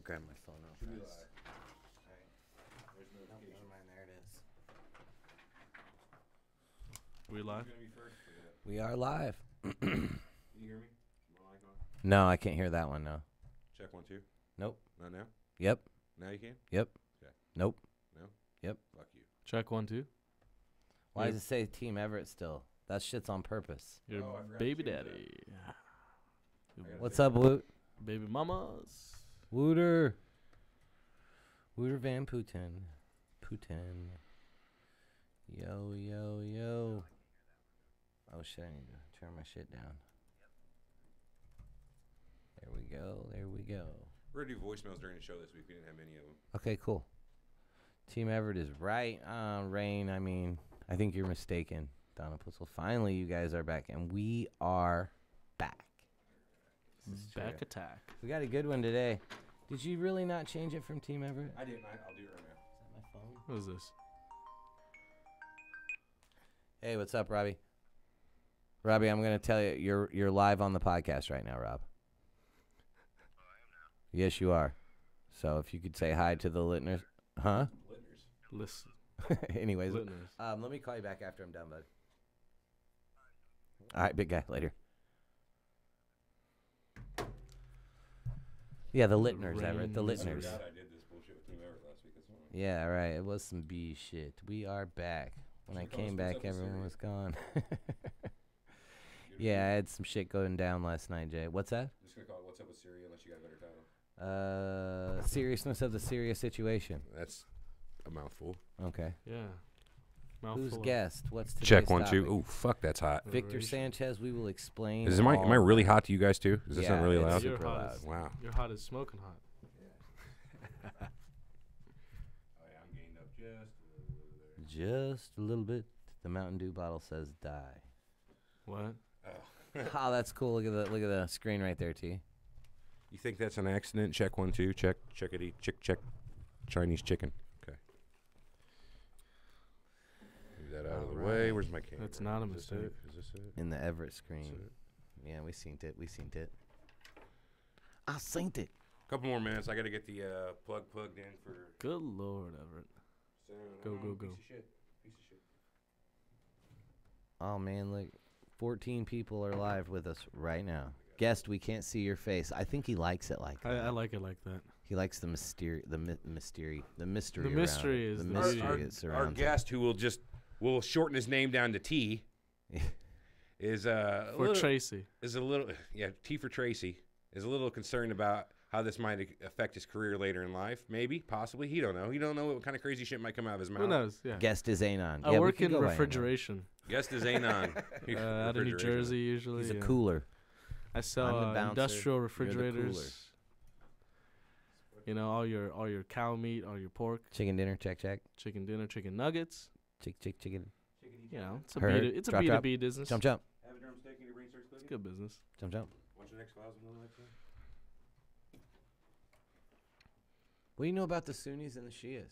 grab my phone real Should be fast. live. Alright. There's notification. Never mind, there it is. We live? Who's gonna be first? We are live. Can you hear me? My mic on? No, I can't hear that one, no. Check 1, 2. Nope. Not now? Yep. Now you can? Yep. Okay. Nope. No? Yep. Fuck you. Check 1, 2. Why Yep. does it say Team Everett still? That shit's on purpose. Your Oh, I forgot baby to change daddy. gotta What's fix up, Woot? Baby mamas. Wooter. Wooter Van Putin. Putin. Yo, yo, yo. Oh, shit, I need to turn my shit down. There we go. There we go. We're gonna do voicemails during the show this week. We didn't have many of them. Okay, cool. Team Everett is right. Rain, I mean, I think you're mistaken. Donna Pussel. Finally, you guys are back, and we are back. This is Back true. attack. We got a good one today. Did you really not change it from Team Everett? I didn't. I'll do it right now. Is that my phone? What is this? Hey, what's up, Robbie? Robbie, I'm gonna tell you, you're live on the podcast right now, Rob. Yes, you are. So if you could say hi to the listeners, huh? Listen. Anyways, Listeners. let me call you back after I'm done, bud. All right, big guy. Later. Yeah, the listeners, Everett. The Rain. listeners. I did this bullshit with Team Everett last week. That's fine. Yeah, right. It was some B shit. We are back. When I Should we call came this back, What's Up with everyone Syria? was gone. Good Yeah, I review. had some shit going down last night, Jay. What's that? Just gonna call it What's Up with Syria unless you got a better title. Seriousness of the Syria situation. That's a mouthful. Okay. Yeah. Who's Mouthful of guest? What's today's Check 1, 2. topic? Ooh, fuck, that's hot. Victor Alliteration. Sanchez, we will explain. Am I all really that. hot to you guys too? Does this sound really it's loud? You're super hot loud. as- Wow. You're hot as smoking hot. Oh yeah, I'm gained up just a little bit. Just a little bit. The Mountain Dew bottle says die. What? Oh, that's cool. Look at the screen right there, T. You think that's an accident? Check 1, 2. Check. Checkity. Check. Chinese chicken. Okay. Move that out of the way. Alright. Where's my camera? That's not a Is this mistake. it? Is this it? In the Everett That's screen. it. Yeah, we seen it. I seen it. Couple more minutes. I got to get the plugged in for. Good Lord, Everett. Go, go, go. Piece of shit. Oh man, look, 14 people are live with us right now. Guest, we can't see your face. I think he likes it like that. I like it like that. He likes the mystery. The mystery. The around mystery it. is the the mystery beauty. that Our surrounds it. guest, who will shorten his name down to T, is For Tracy. is a little T for Tracy is a little concerned about how this might affect his career later in life. Maybe, possibly. He don't know. He don't know what kind of crazy shit might come out of his mouth. Who knows? Yeah. Guest is Anon. I Yeah, we work can in go by Anon. refrigeration. Guest is Anon. Out of New Jersey, usually. He's a yeah. cooler. I sell I'm the bouncer, industrial you're the cooler. refrigerators. You know, all your cow meat, all your pork, Chicken dinner. Check. chicken dinner, chicken nuggets. Chicken. You know, it's a Heard. it's a Drop, drop. B2B business. Jump. Have a drumstick and your brain starts It's clicking. good business. Jump. Watch the next files and like that. What do you know about the Sunnis and the Shias?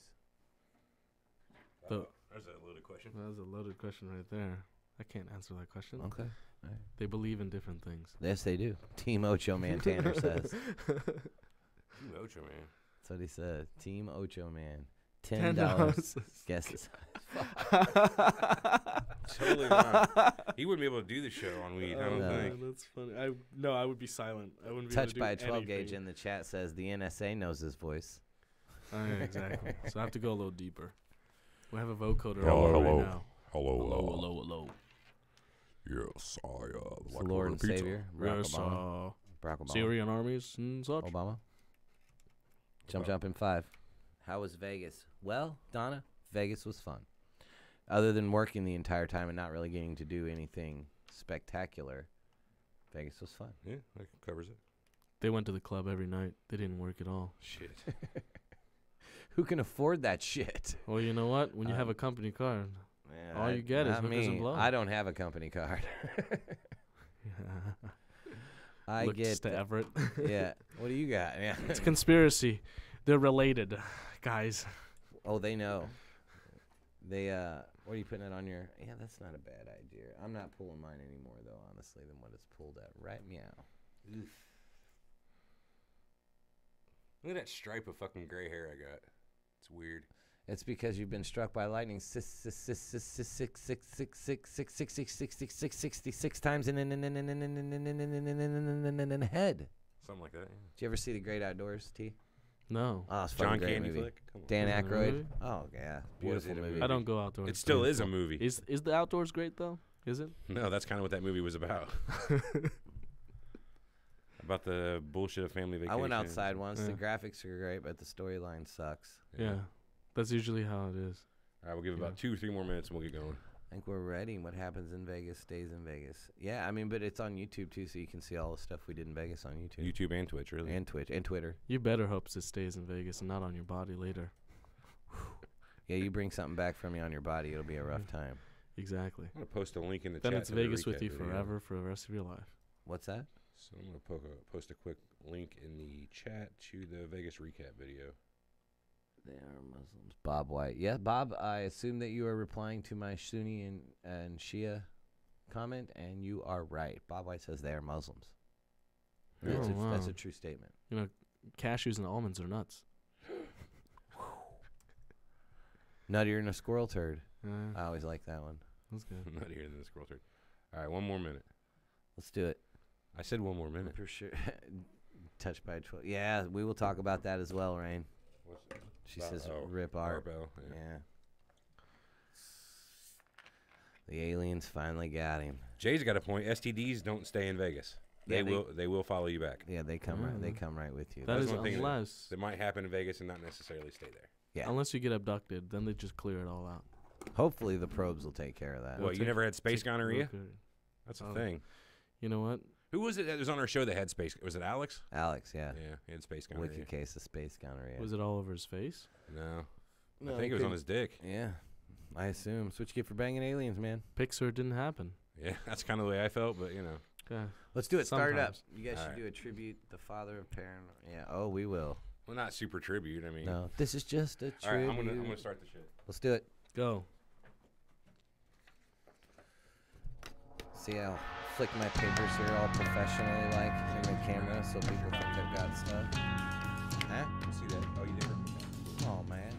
The- There's a loaded question. That was a loaded question right there. I can't answer that question. Okay. They believe in different things. Yes, they do. Team Ocho Man Tanner says. Ocho, man. That's what he said. Team Ocho Man. $10. $10. Guesses. Totally wrong. He wouldn't be able to do the show on weed. I don't No. think. That's funny. I would be silent. I wouldn't be Touched able by to a do 12 gauge anything. in the chat says the NSA knows his voice. Oh, yeah, exactly. So I have to go a little deeper. We have a vocoder Hello, on hello. right now. Hello. Yes, It's the Lord and Savior, Barack Yes, Obama. Barack Obama. Syrian armies and such. Obama. Jump in 5. How was Vegas? Well, Donna, Vegas was fun. Other than working the entire time and not really getting to do anything spectacular, Vegas was fun. Yeah, that covers it. They went to the club every night. They didn't work at all. Shit. Who can afford that shit? Well, you know what? When you have a company card, Man, All you get is not hookers and me. blow. I don't have a company card. I look get to Everett. yeah. What do you got? Yeah. It's a conspiracy. They're related, guys. Oh, they know. They what are you putting it on your? Yeah, that's not a bad idea. I'm not pulling mine anymore though, honestly, than what it's pulled at. Right meow. Oof. Look at that stripe of fucking gray hair I got. It's weird. It's because you've been struck by lightning 66 times in the head. Something like that. Yeah. Did you ever see The Great Outdoors, T? No. Oh, it's a fucking John great Candy movie. flick. Come on. Dan Is it a Aykroyd. movie? Oh yeah, Was beautiful it a movie. movie? I don't go outdoors. It still is a movie. Is the outdoors great though? Is it? No, that's kind of what that movie was about. About the bullshit of family vacation. I went outside once. Yeah. The graphics are great, but the storyline sucks. Yeah. That's usually how it is. All right, we'll give it about 2 or 3 more minutes and we'll get going. I think we're ready. What happens in Vegas stays in Vegas. Yeah, I mean, but it's on YouTube too, so you can see all the stuff we did in Vegas on YouTube. YouTube and Twitch, really. And Twitch and Twitter. You better hope it stays in Vegas and not on your body later. Yeah, you bring something back from you on your body, it'll be a rough time. Exactly. I'm going to post a link in the Then chat. it's to the Vegas with recap you video. forever for the rest of your life. What's that? So I'm going to post a quick link in the chat to the Vegas recap video. They are Muslims. Bob White. Yeah, Bob, I assume that you are replying to my Sunni and Shia comment, and you are right. Bob White says they are Muslims. That's, Oh, wow. that's a true statement. You know, cashews and almonds are nuts. Nuttier than a squirrel turd. I Yeah, always like that one. that's good. Not here than the scroll turd. All right, 1 more minute. Let's do it. I said 1 more minute. For sure. Touched by 12. Yeah, we will talk about that as well, Rain. What's that? She says rip Art art. Bell. Yeah. Yeah. The aliens finally got him. Jay's got a point. STDs don't stay in Vegas. Yeah, They will follow you back. Yeah, they come right. They Mm. come right with you. That That's is one thing unless That might happen in Vegas and not necessarily stay there. Yeah. unless you get abducted, then they just clear it all out. Hopefully the probes will take care of that. What, you never had space gonorrhea? Okay. That's a Oh. thing. You know what? Who was it that was on our show that had space? Was it Alex? Alex, yeah. Yeah, he had space gonorrhea. Wicked case of space gonorrhea. Was it all over his face? No. No, I think it was on his dick. Yeah, I assume. That's what you get for banging aliens, man. Pixar didn't happen. Yeah, that's kind of the way I felt, but you know. Yeah. Let's do it. Start it up. Sometimes. You guys should Alright. do a tribute, the father of Paranormal. Yeah. Oh, we will. Well, not super tribute. I mean. No, this is just a All right, tribute. I'm gonna start the shit. Let's do it. Go. See, I'll flick my papers here all professionally, like in the camera, so people think I've got stuff. Huh? You see that? Oh, you did. Oh man.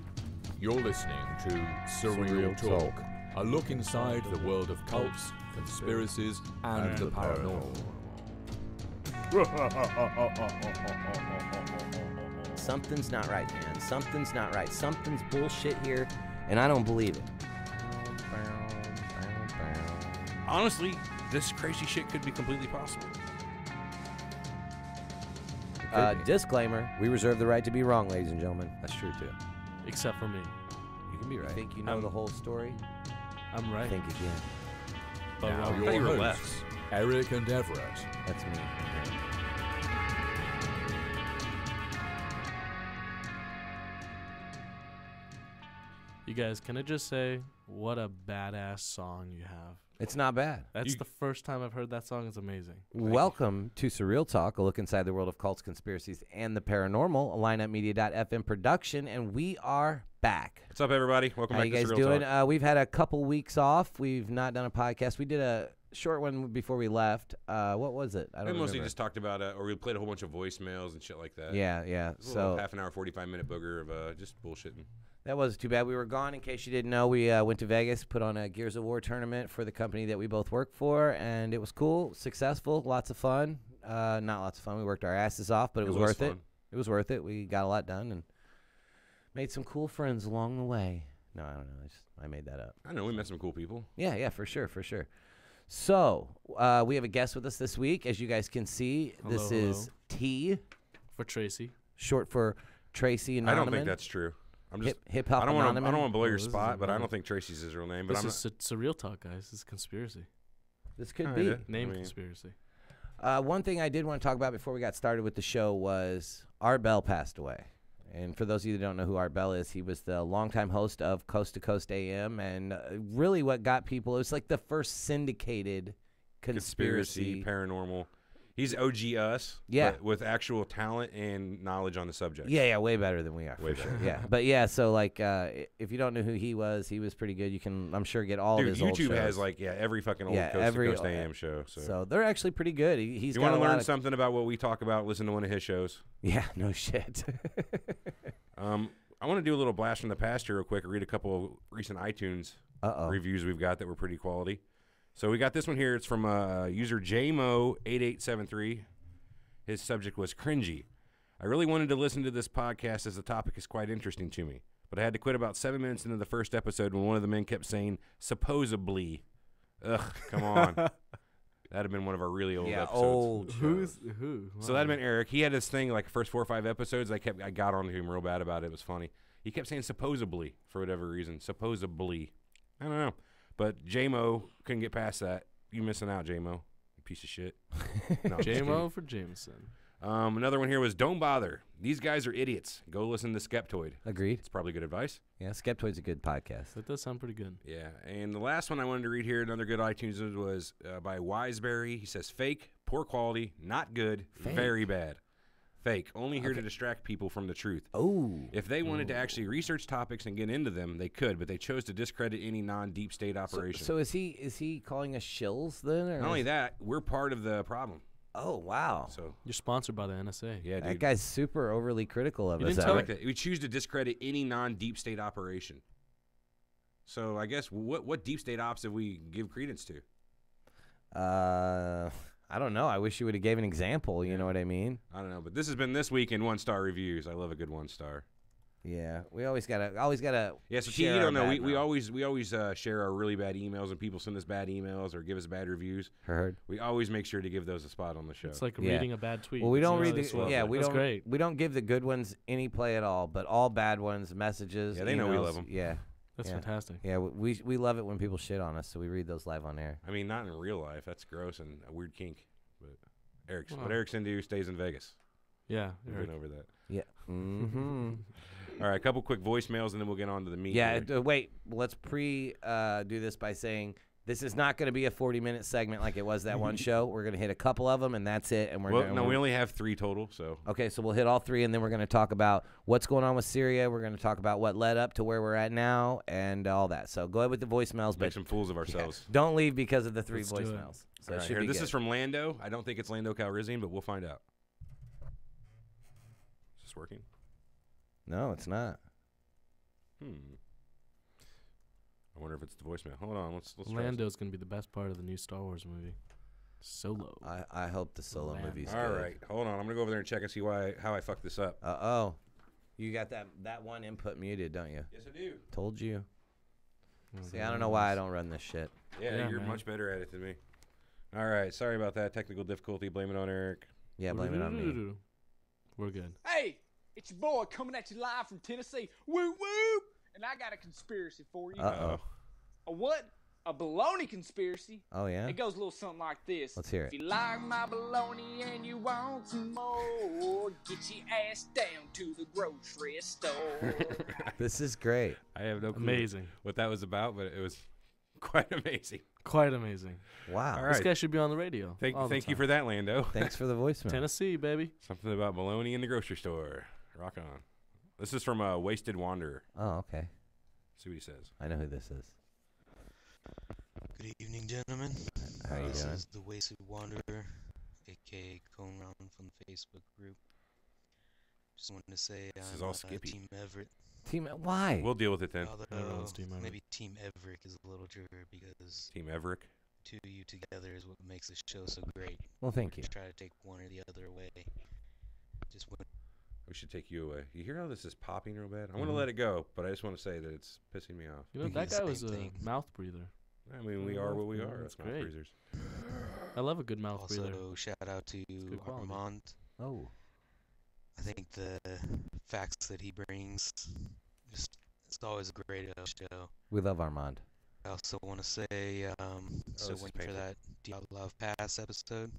You're listening to Surreal Talk, a look inside the world of cults, conspiracies, and the paranormal. Something's not right, man. Something's not right. Something's bullshit here, and I don't believe it. Honestly, this crazy shit could be completely possible. Disclaimer: we reserve the right to be wrong, ladies and gentlemen. That's true too. Except for me. You can be right. Think you know I'm- the whole story? I'm right. Think again. But Now wrong. thought you were your left. hosts, Eric and Everett. That's me. You guys, can I just say what a badass song you have? It's not bad. That's You- the first time I've heard that song. It's amazing. Welcome to Surreal Talk, a look inside the world of cults, conspiracies, and the paranormal, a lineupmedia.fm production, and we are back. What's up, everybody? Welcome How back you guys to Surreal doing? Talk. We've had a couple weeks off. We've not done a podcast. We did a short one before we left. What was it? I We don't mostly remember. just talked about, or we played a whole bunch of voicemails and shit like that. Yeah, yeah. It was a little So half an hour, 45-minute booger of just bullshitting. that wasn't too bad. We were gone. In case you didn't know, we went to Vegas, put on a Gears of War tournament for the company that we both work for, and it was cool, successful, lots of fun. Not lots of fun. We worked our asses off, but it was worth it. fun. It was worth it. We got a lot done and made some cool friends along the way. No, I don't know. I made that up. I know, we met some cool people. Yeah, for sure, for sure. So we have a guest with us this week. As you guys can see, this Hello, is T, For Tracy. short for Tracy Anonymous. I don't think that's true. I'm just. Hip Hop I don't want Anonymous. to blow your Oh, this is spot, but I annoying. don't think Tracy's his real name. But This I'm is Surreal Talk, guys. This is conspiracy. This could Kinda. be. Name I mean- conspiracy. One thing I did want to talk about before we got started with the show was Art Bell passed away. And for those of you that don't know who Art Bell is, he was the longtime host of Coast to Coast AM, and really what got people, it was like the first syndicated conspiracy. paranormal. He's OG us. Yeah. But with actual talent and knowledge on the subject. Yeah, way better than we are. Way for better. Sure. Yeah, but yeah, so like, if you don't know who he was pretty good. You can, I'm sure, get all Dude, of his old YouTube shows. has like every fucking old Coast every to Coast AM show. So they're actually pretty good. He's you got want to a lot learn of, something about what we talk about? Listen to one of his shows. Yeah, no shit. I want to do a little blast from the past here real quick. Read a couple of recent iTunes reviews we've got that were pretty quality. So we got this one here. It's from user JMO8873. His subject was cringy. I really wanted to listen to this podcast as the topic is quite interesting to me, but I had to quit about 7 minutes into the first episode when one of the men kept saying supposedly. Ugh, come on. That'd have been one of our really old episodes. Old. Who? So that'd been Eric. He had this thing like first 4 or 5 episodes. I got on to him real bad about it. It was funny. He kept saying supposedly for whatever reason. Supposedly. I don't know. But J-Mo couldn't get past that. You missing out, J-Mo. You piece of shit. No, J-Mo for Jameson. Another one here was don't bother. These guys are idiots. Go listen to Skeptoid. Agreed. It's probably good advice. Yeah, Skeptoid's a good podcast. That does sound pretty good. Yeah. And the last one I wanted to read here, another good iTunes was by Wiseberry. He says fake, poor quality, not good, very bad. Fake. Only here to distract people from the truth. Oh. If they wanted to actually research topics and get into them, they could, but they chose to discredit any non-deep state operation. So is he calling us shills then? Or Not only that, we're part of the problem. Oh, wow. So You're sponsored by the NSA. yeah, That dude. guy's super overly critical of You us. didn't I tell like that. We choose to discredit any non-deep state operation. So I guess what deep state ops did we give credence to? I don't know. I wish you would have gave an example. You know what I mean? I don't know, but this has been this week in 1-star reviews. I love a good 1-star. Yeah. We always gotta. Yeah, so T, you don't know. We always share our really bad emails, and people send us bad emails or give us bad reviews. Heard. We always make sure to give those a spot on the show. It's like Yeah. reading a bad tweet. Well, we don't It's read really the. slow. Yeah, we That's don't. great. We don't give the good ones any play at all, but all bad ones, messages. Yeah, they know we emails, love 'em. Yeah. That's Yeah. fantastic. Yeah, we love it when people shit on us, so we read those live on air. I mean, not in real life. That's gross and a weird kink. But Wow. what Eric's into stays in Vegas. Yeah. We've Eric. been over that. Yeah. Mm-hmm. All right, a couple quick voicemails, and then we'll get on to the meat. Yeah. here. Wait. Let's do this by saying this is not going to be a 40-minute segment like it was that one show. We're going to hit a couple of them, and that's it. And we only have 3 total, so. Okay, so we'll hit all 3, and then we're going to talk about what's going on with Syria. We're going to talk about what led up to where we're at now and all that. So go ahead with the voicemails, Make but some fools of ourselves. don't leave because of the 3 Let's do it. voicemails. So All it right, should here, be this good. is from Lando. I don't think it's Lando Calrissian, but we'll find out. Is this working? No, it's not. I wonder if it's the voicemail. Hold on, let's try this. Lando's going to be the best part of the new Star Wars movie. Solo. I hope the solo Lando. movie's All good. right, hold on. I'm gonna go over there and check and see how I fucked this up. Uh-oh. You got that one input muted, don't you? Yes, I do. Told you. Oh, See, I don't know why I don't run this shit. Yeah, Yeah, you're man. much better at it than me. All right, sorry about that technical difficulty. Blame it on Eric. Yeah, blame it on me. We're good. Hey, it's your boy coming at you live from Tennessee. Woo woo! And I got a conspiracy for you. Uh-oh. A what? A baloney conspiracy. Oh, yeah? It goes a little something like this. Let's hear it. If you like my baloney and you want some more, get your ass down to the grocery store. This is great. I have no clue Amazing. what that was about, but it was quite amazing. Quite amazing. Wow. All This right. guy should be on the radio. all the Thank you time. for that, Lando. Thanks for the voicemail. Tennessee, baby. Something about bologna in the grocery store. Rock on. This is from Wasted Wanderer. Oh, okay. See what he says. I know who this is. Good evening, gentlemen. How you This doing? is the Wasted Wanderer, aka Cone Round from the Facebook group. Just wanted to say This I'm is all Skippy. Team Everett. Team, why? We'll deal with it then. Although Everyone's Team Everett. maybe Team Everett is a little true because Team Everick. two of you together is what makes the show so great. Well, thank you. Just try to take one or the other away. Just when We should take you away. You hear how this is popping real bad? I want to Mhm. let it go, but I just want to say that it's pissing me off. You know, We that do the guy was a same thing. mouth breather. I mean, we are what we are. That's That's mouth great. breathers. I love a good mouth breather. also shout out to good quality. Armand. Oh. I think the facts that he brings, just it's always a great show. We love Armand. I also want to say, so this is waiting for painful. that Diablo Pass episode.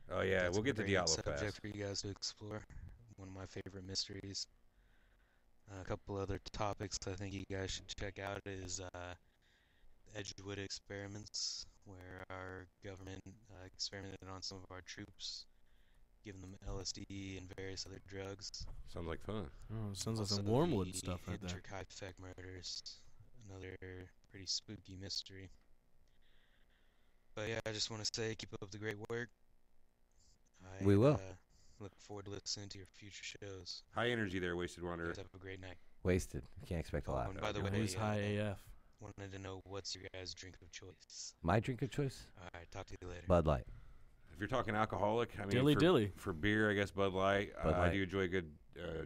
Oh, yeah. That's We'll a get to great Diablo subject Pass. for you guys to explore. One of my favorite mysteries. A couple other topics I think you guys should check out is Edgewood experiments, where our government experimented on some of our troops, giving them LSD and various other drugs. Sounds like fun. Oh, sounds like Also, some Wormwood the stuff right there. Hinterkaifeck murders, another pretty spooky mystery. But yeah, I just want to say, keep up the great work. We will. Look forward to listening to your future shows. High energy there, Wasted You Wanderer. guys have a great night. Wasted. Can't expect a Oh, lot. and by the Oh, way, he's high AF. wanted to know what's your guys' drink of choice. My drink of choice? All right, talk to you later. Bud Light. If you're talking alcoholic, I mean, Dilly dilly. for beer, I guess Bud Light. Bud I Light. do enjoy a good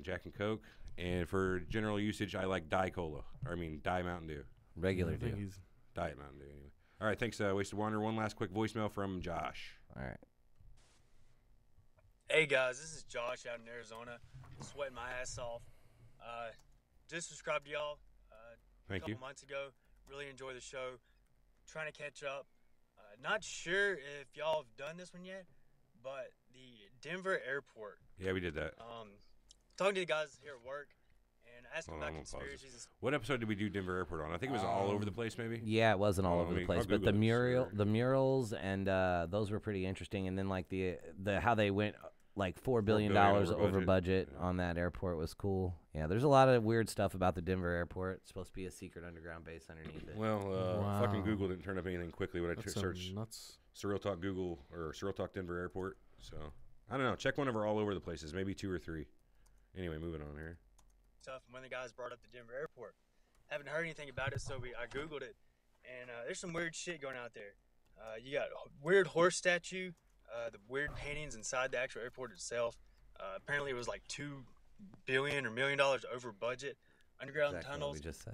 Jack and Coke. And for general usage, I like Diet Cola. Diet Mountain Dew. Regular I think deal. he's Diet Mountain Dew, anyway. All right, thanks, Wasted Wanderer. One last quick voicemail from Josh. All right. Hey guys, this is Josh out in Arizona, sweating my ass off. Just subscribed to y'all a Thank you. couple months ago. Really enjoy the show. Trying to catch up. Not sure if y'all have done this one yet, but the Denver airport. Yeah, we did that. Talking to the guys here at work and asking Hold on, about I'm gonna pause this. conspiracies. What episode did we do Denver Airport on? I think it was all over the place, maybe? Yeah, it wasn't all Oh, over let the me- place, I'll but the Google it, sure. murals and those were pretty interesting. And then like the how they went like $4 billion billion over over budget budget. Yeah. on that airport was cool. Yeah, there's a lot of weird stuff about the Denver airport. It's supposed to be a secret underground base underneath it. Well, Wow. fucking Google didn't turn up anything quickly when I that's searched nuts. Surreal Talk Google or Surreal Talk Denver Airport. So, I don't know. Check one of our all over the places, maybe 2 or 3. Anyway, moving on here. Stuff when the guys brought up the Denver airport. Haven't heard anything about it, so I Googled it. And there's some weird shit going out there. You got a weird horse statue, the weird paintings inside the actual airport itself. Apparently it was like $2 billion or $1 million over budget. Underground Exactly what tunnels. we just said.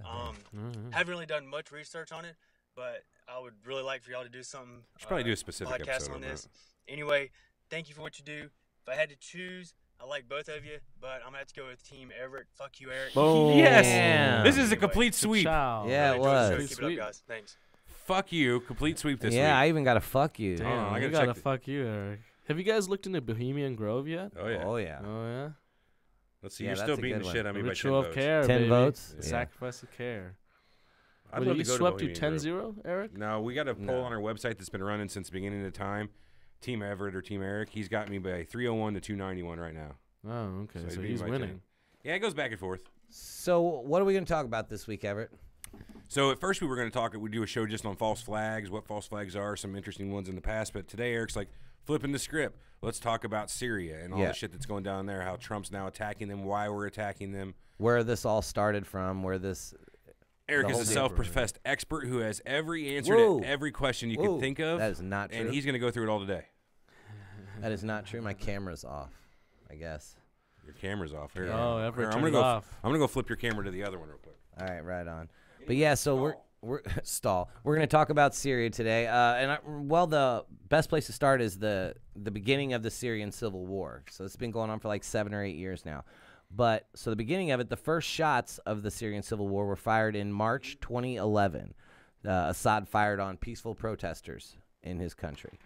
Haven't really done much research on it, but I would really like for y'all to do something. Should probably do a specific podcast episode on on this. that. Anyway, thank you for what you do. If I had to choose, I like both of you, but I'm gonna have to go with Team Everett. Fuck you, Eric. Boom. Yes! Damn. This is a Anyway. complete sweep. Ciao. Yeah, it Really enjoyed the show. was. Keep it up, guys. Thanks. Fuck you. Complete sweep this Yeah, I week. even got a fuck you. Damn, Hold on, I I gotta gotta check the- fuck you, Eric. Have you guys looked into Bohemian Grove yet? Oh, yeah. Oh yeah. Oh yeah. Let's see. Yeah, you're that's still a beating good the one. shit out of me by 10 Ritual of votes. care, 10 baby. votes? The Yeah. sacrifice of care. I'd What, love you to go to swept you Bohemian Grove. 10-0, Eric? No, we got a poll No. on our website that's been running since the beginning of the time. Team Everett or Team Eric. He's got me by 301 to 291 right now. Oh, okay. So So he's he's beating by 10. winning. Yeah, it goes back and forth. So what are we going to talk about this week, Everett? So at first we were going to talk. We do a show just on false flags, what false flags are, some interesting ones in the past. But today Eric's like flipping the script. Let's talk about Syria and all Yeah. the shit that's going down there. How Trump's now attacking them. Why we're attacking them. Where this all started from? Where this? Eric The is whole a deal. self-professed expert who has every answer Whoa. to every question you Whoa. could think of. That is not true. And he's going to go through it all today. That is not true. My camera's off. I guess. Your camera's off here. Oh, Here, Everett, I'm turn gonna it go. off. I'm gonna go flip your camera to the other one real quick. All right, right on. But yeah, so we're stall. We're gonna talk about Syria today, the best place to start is the beginning of the Syrian civil war. So it's been going on for like 7 or 8 years now. But so the beginning of it, the first shots of the Syrian civil war were fired in March 2011. Assad fired on peaceful protesters in his country.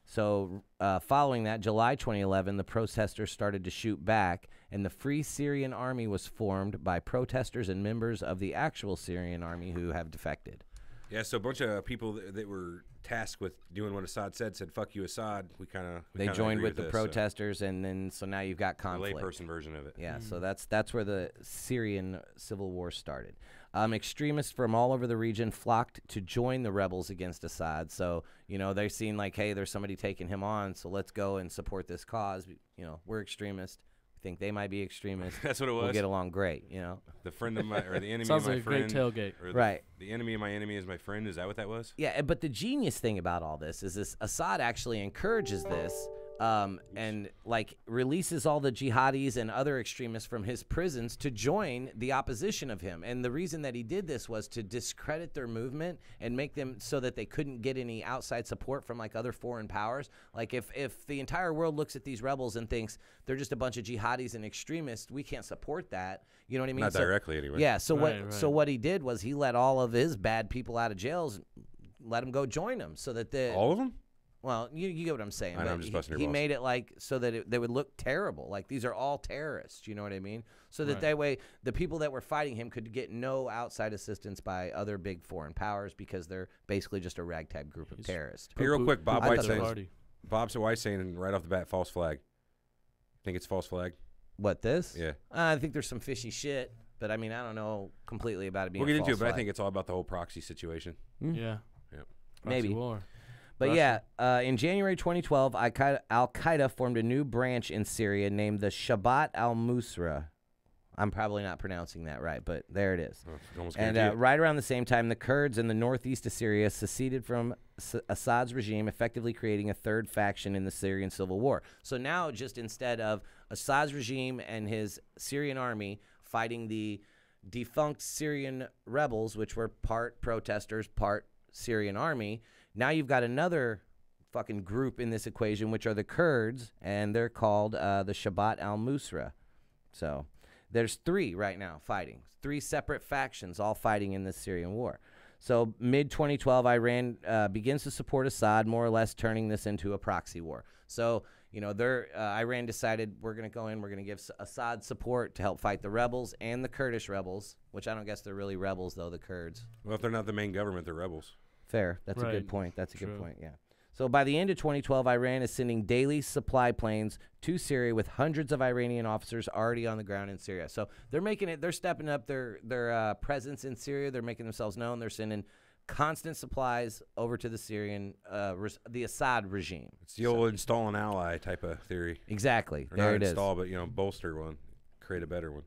So following that, July 2011, the protesters started to shoot back, and the Free Syrian Army was formed by protesters and members of the actual Syrian army who have defected. Yeah, so a bunch of people that were tasked with doing what Assad said "fuck you, Assad." They joined with the protesters, and then so now you've got The conflict. layperson version of it. Yeah, so that's where the Syrian civil war started. Extremists from all over the region flocked to join the rebels against Assad. So, they're seeing like, hey, there's somebody taking him on, so let's go and support this cause. We're extremists. We think they might be extremists. That's what it was. We'll get along great, The friend of my or the enemy Sounds of my like a great friend. tailgate. Or Right. The enemy of my enemy is my friend. Is that what that was? Yeah, but the genius thing about all this is this Assad actually encourages this and like releases all the jihadis and other extremists from his prisons to join the opposition of him. And the reason that he did this was to discredit their movement and make them so that they couldn't get any outside support from like other foreign powers. Like if the entire world looks at these rebels and thinks they're just a bunch of jihadis and extremists, we can't support that. You know what I mean? Not directly, anyway. Yeah. So Right. so what he did was he let all of his bad people out of jails, let them go join him, so that All of them? Well, you get what I'm saying. I know, but I'm just busting your he balls. made it like so that they would look terrible. Like these are all terrorists. You know what I mean? So that that way the people that were fighting him could get no outside assistance by other big foreign powers because they're basically just a ragtag group of terrorists. Hey, real quick, Bob White saying right off the bat, false flag. Think it's false flag? What, this? Yeah. I think there's some fishy shit, but I mean, I don't know completely about it being We'll get a into it, false but I flag. think it's all about the whole proxy situation. Yeah. Maybe. War. But yeah, in January 2012, Al-Qaeda formed a new branch in Syria named the Shabat al-Nusra. I'm probably not pronouncing that right, but there it is. And right around the same time, the Kurds in the northeast of Syria seceded from Assad's regime, effectively creating a third faction in the Syrian civil war. So now, just instead of Assad's regime and his Syrian army fighting the defunct Syrian rebels, which were part protesters, part Syrian army, now you've got another fucking group in this equation, which are the Kurds, and they're called the Shabat al-Nusra. So there's three right now fighting, three separate factions all fighting in this Syrian war. So mid-2012, Iran begins to support Assad, more or less turning this into a proxy war. So, you know, Iran decided we're going to go in, we're going to give Assad support to help fight the rebels and the Kurdish rebels, which I don't guess they're really rebels, though, the Kurds. Well, if they're not the main government, they're rebels. Fair. That's a good point. That's a good point, yeah. So by the end of 2012, Iran is sending daily supply planes to Syria with hundreds of Iranian officers already on the ground in Syria. So they're stepping up their presence in Syria. They're making themselves known. They're sending constant supplies over to the Syrian, the Assad regime. It's the old install an ally type of theory. Exactly. Or there not it install, is. but, you know, bolster one, create a better one.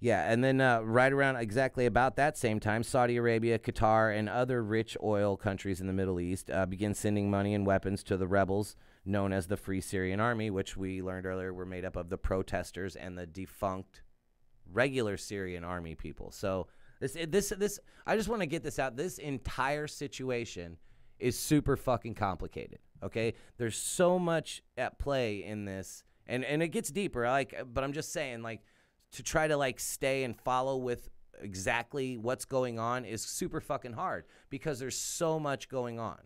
Yeah, and then right around exactly about that same time, Saudi Arabia, Qatar, and other rich oil countries in the Middle East begin sending money and weapons to the rebels known as the Free Syrian Army, which we learned earlier were made up of the protesters and the defunct regular Syrian army people. So this I just want to get this out. This entire situation is super fucking complicated, okay? There's so much at play in this, and it gets deeper. But I'm just saying, like, to try to like stay and follow with exactly what's going on is super fucking hard because there's so much going on.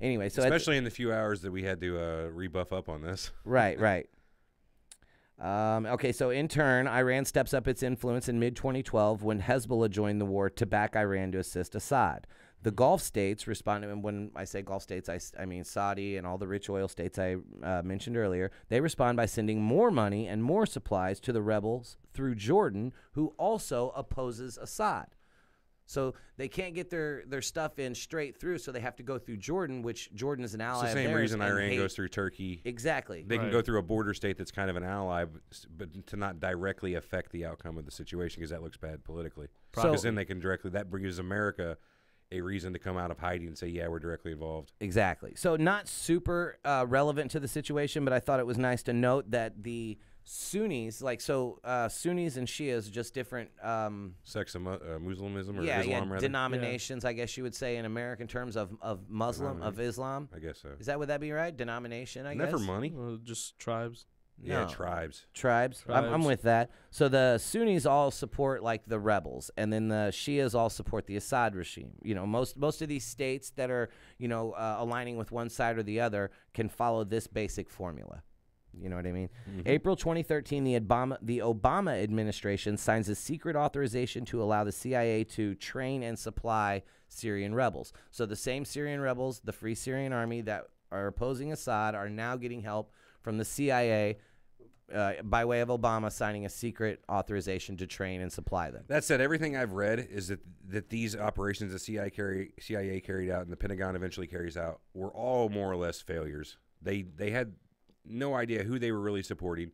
Anyway, so especially in the few hours that we had to rebuff up on this. Right. Okay, so in turn, Iran steps up its influence in mid-2012 when Hezbollah joined the war to back Iran to assist Assad. The Gulf states responded, and when I say Gulf states, I mean Saudi and all the rich oil states I mentioned earlier. They respond by sending more money and more supplies to the rebels through Jordan, who also opposes Assad. So they can't get their stuff in straight through, so they have to go through Jordan, which Jordan is an ally of theirs. It's the same reason Iran goes through Turkey. Exactly. They can go through a border state that's kind of an ally, but to not directly affect the outcome of the situation because that looks bad politically. Because then they can that gives America a reason to come out of hiding and say, yeah, we're directly involved. Exactly. So not super relevant to the situation, but I thought it was nice to note that the Sunnis, Sunnis and Shias, just different sects of Muslimism or Islam, rather? denominations, I guess you would say in American terms of Muslim, of Islam. I guess so. Would that be right? Denomination, I guess? Not for money? Just tribes. Yeah, No. Tribes. I'm with that. So the Sunnis all support like the rebels, and then the Shias all support the Assad regime. You know, most of these states that are, you know, aligning with one side or the other can follow this basic formula. You know what I mean? Mm-hmm. April 2013, the Obama administration signs a secret authorization to allow the CIA to train and supply Syrian rebels. So the same Syrian rebels, the Free Syrian Army that are opposing Assad, are now getting help from the CIA by way of Obama signing a secret authorization to train and supply them. That said, everything I've read is that these operations the CIA carried out and the Pentagon eventually carries out were all more or less failures. They had no idea who they were really supporting.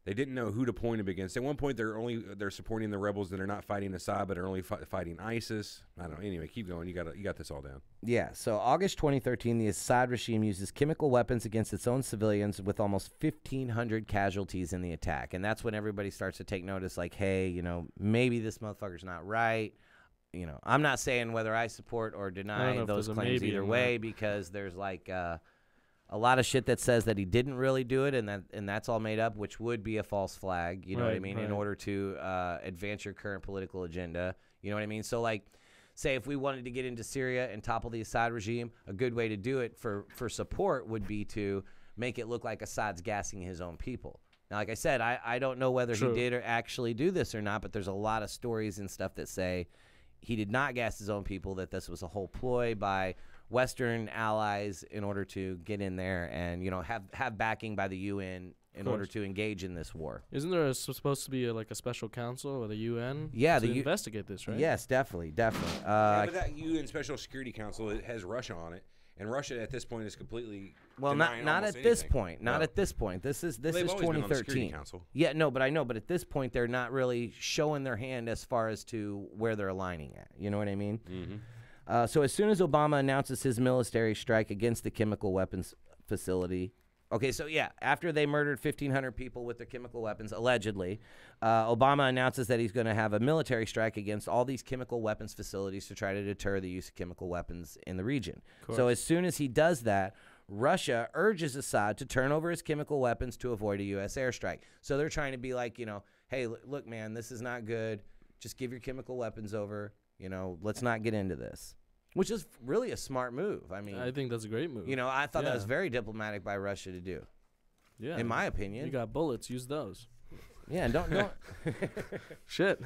They didn't know who to point them against. At one point, they're supporting the rebels that are not fighting Assad, but are only fighting ISIS. I don't know. Anyway, keep going. You got this all down. Yeah. So August 2013, the Assad regime uses chemical weapons against its own civilians, with almost 1,500 casualties in the attack. And that's when everybody starts to take notice. Like, hey, you know, maybe this motherfucker's not right. You know, I'm not saying whether I support or deny those claims either way, because there's like a lot of shit that says that he didn't really do it, and that's all made up, which would be a false flag, you know what I mean, in order to advance your current political agenda, you know what I mean? So, like, say if we wanted to get into Syria and topple the Assad regime, a good way to do it for support would be to make it look like Assad's gassing his own people. Now, like I said, I don't know whether he did or actually do this or not, but there's a lot of stories and stuff that say he did not gas his own people, that this was a whole ploy by Western allies in order to get in there and, you know, have backing by the UN in order to engage in this war. Isn't there supposed to be a special council or the UN to investigate this, right? Yes, definitely. But that UN Special Security Council, it has Russia on it. And Russia at this point is completely not at this point. Not at this point. This is 2013. Yeah, no, but I know. But at this point, they're not really showing their hand as far as to where they're aligning at. You know what I mean? Mm-hmm. So as soon as Obama announces his military strike against the chemical weapons facility. Okay, so yeah, after they murdered 1,500 people with their chemical weapons, allegedly, Obama announces that he's going to have a military strike against all these chemical weapons facilities to try to deter the use of chemical weapons in the region. So as soon as he does that, Russia urges Assad to turn over his chemical weapons to avoid a U.S. airstrike. So they're trying to be like, you know, hey, look, man, this is not good. Just give your chemical weapons over. You know, let's not get into this. Which is really a smart move. I mean, I think that's a great move. You know, I thought that was very diplomatic by Russia to do. Yeah, in my opinion. You got bullets, use those. Yeah, and don't. Shit.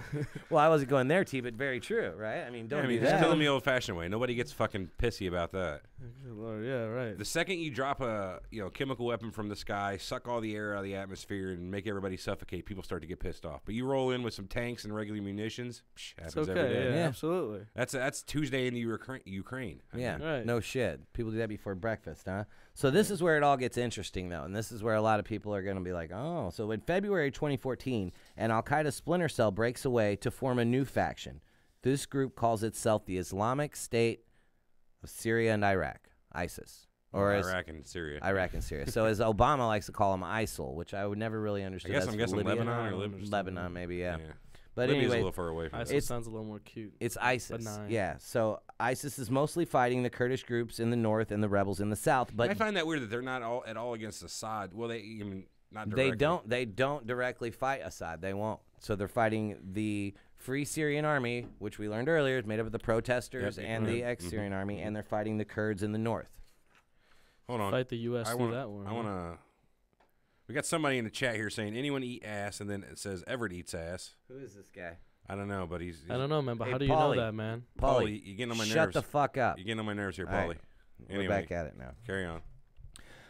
Well, I wasn't going there, T, but very true, right? I mean, don't do that. Just killing the old-fashioned way. Nobody gets fucking pissy about that. Yeah, right. The second you drop a chemical weapon from the sky, suck all the air out of the atmosphere, and make everybody suffocate, people start to get pissed off. But you roll in with some tanks and regular munitions, happens every day. Yeah, absolutely. That's Tuesday in the Ukraine. Right. No shit. People do that before breakfast, huh? So this is where it all gets interesting, though, and this is where a lot of people are going to be like, oh. So in February 2014, an al-Qaeda splinter cell breaks away to form a new faction. This group calls itself the Islamic State of Syria and Iraq, ISIS. Or Iraq and Syria. Iraq and Syria. So as Obama likes to call them, ISIL, which I would never really understand. I'm guessing Lebanon or Lebanon, maybe, yeah. But Libya's anyway, a little far away from ISIS sounds a little more cute. It's ISIS. Benign. Yeah. So ISIS is mostly fighting the Kurdish groups in the north and the rebels in the south. But I find that weird that they're not at all against Assad. Well, not directly. They don't directly fight Assad. They won't. So they're fighting the Free Syrian Army, which we learned earlier is made up of the protesters and the ex-Syrian army, and they're fighting the Kurds in the north. Hold on. Fight the U.S. through that one. I want to. We got somebody in the chat here saying anyone eat ass, and then it says Everett eats ass. Who is this guy? I don't know, but he's I don't know, man. But hey, how do you Paulie. know that, man? Paulie, you're getting on my nerves. Shut the fuck up. You're getting on my nerves here, All Paulie. right. Anyway, We're back at it now. Carry on.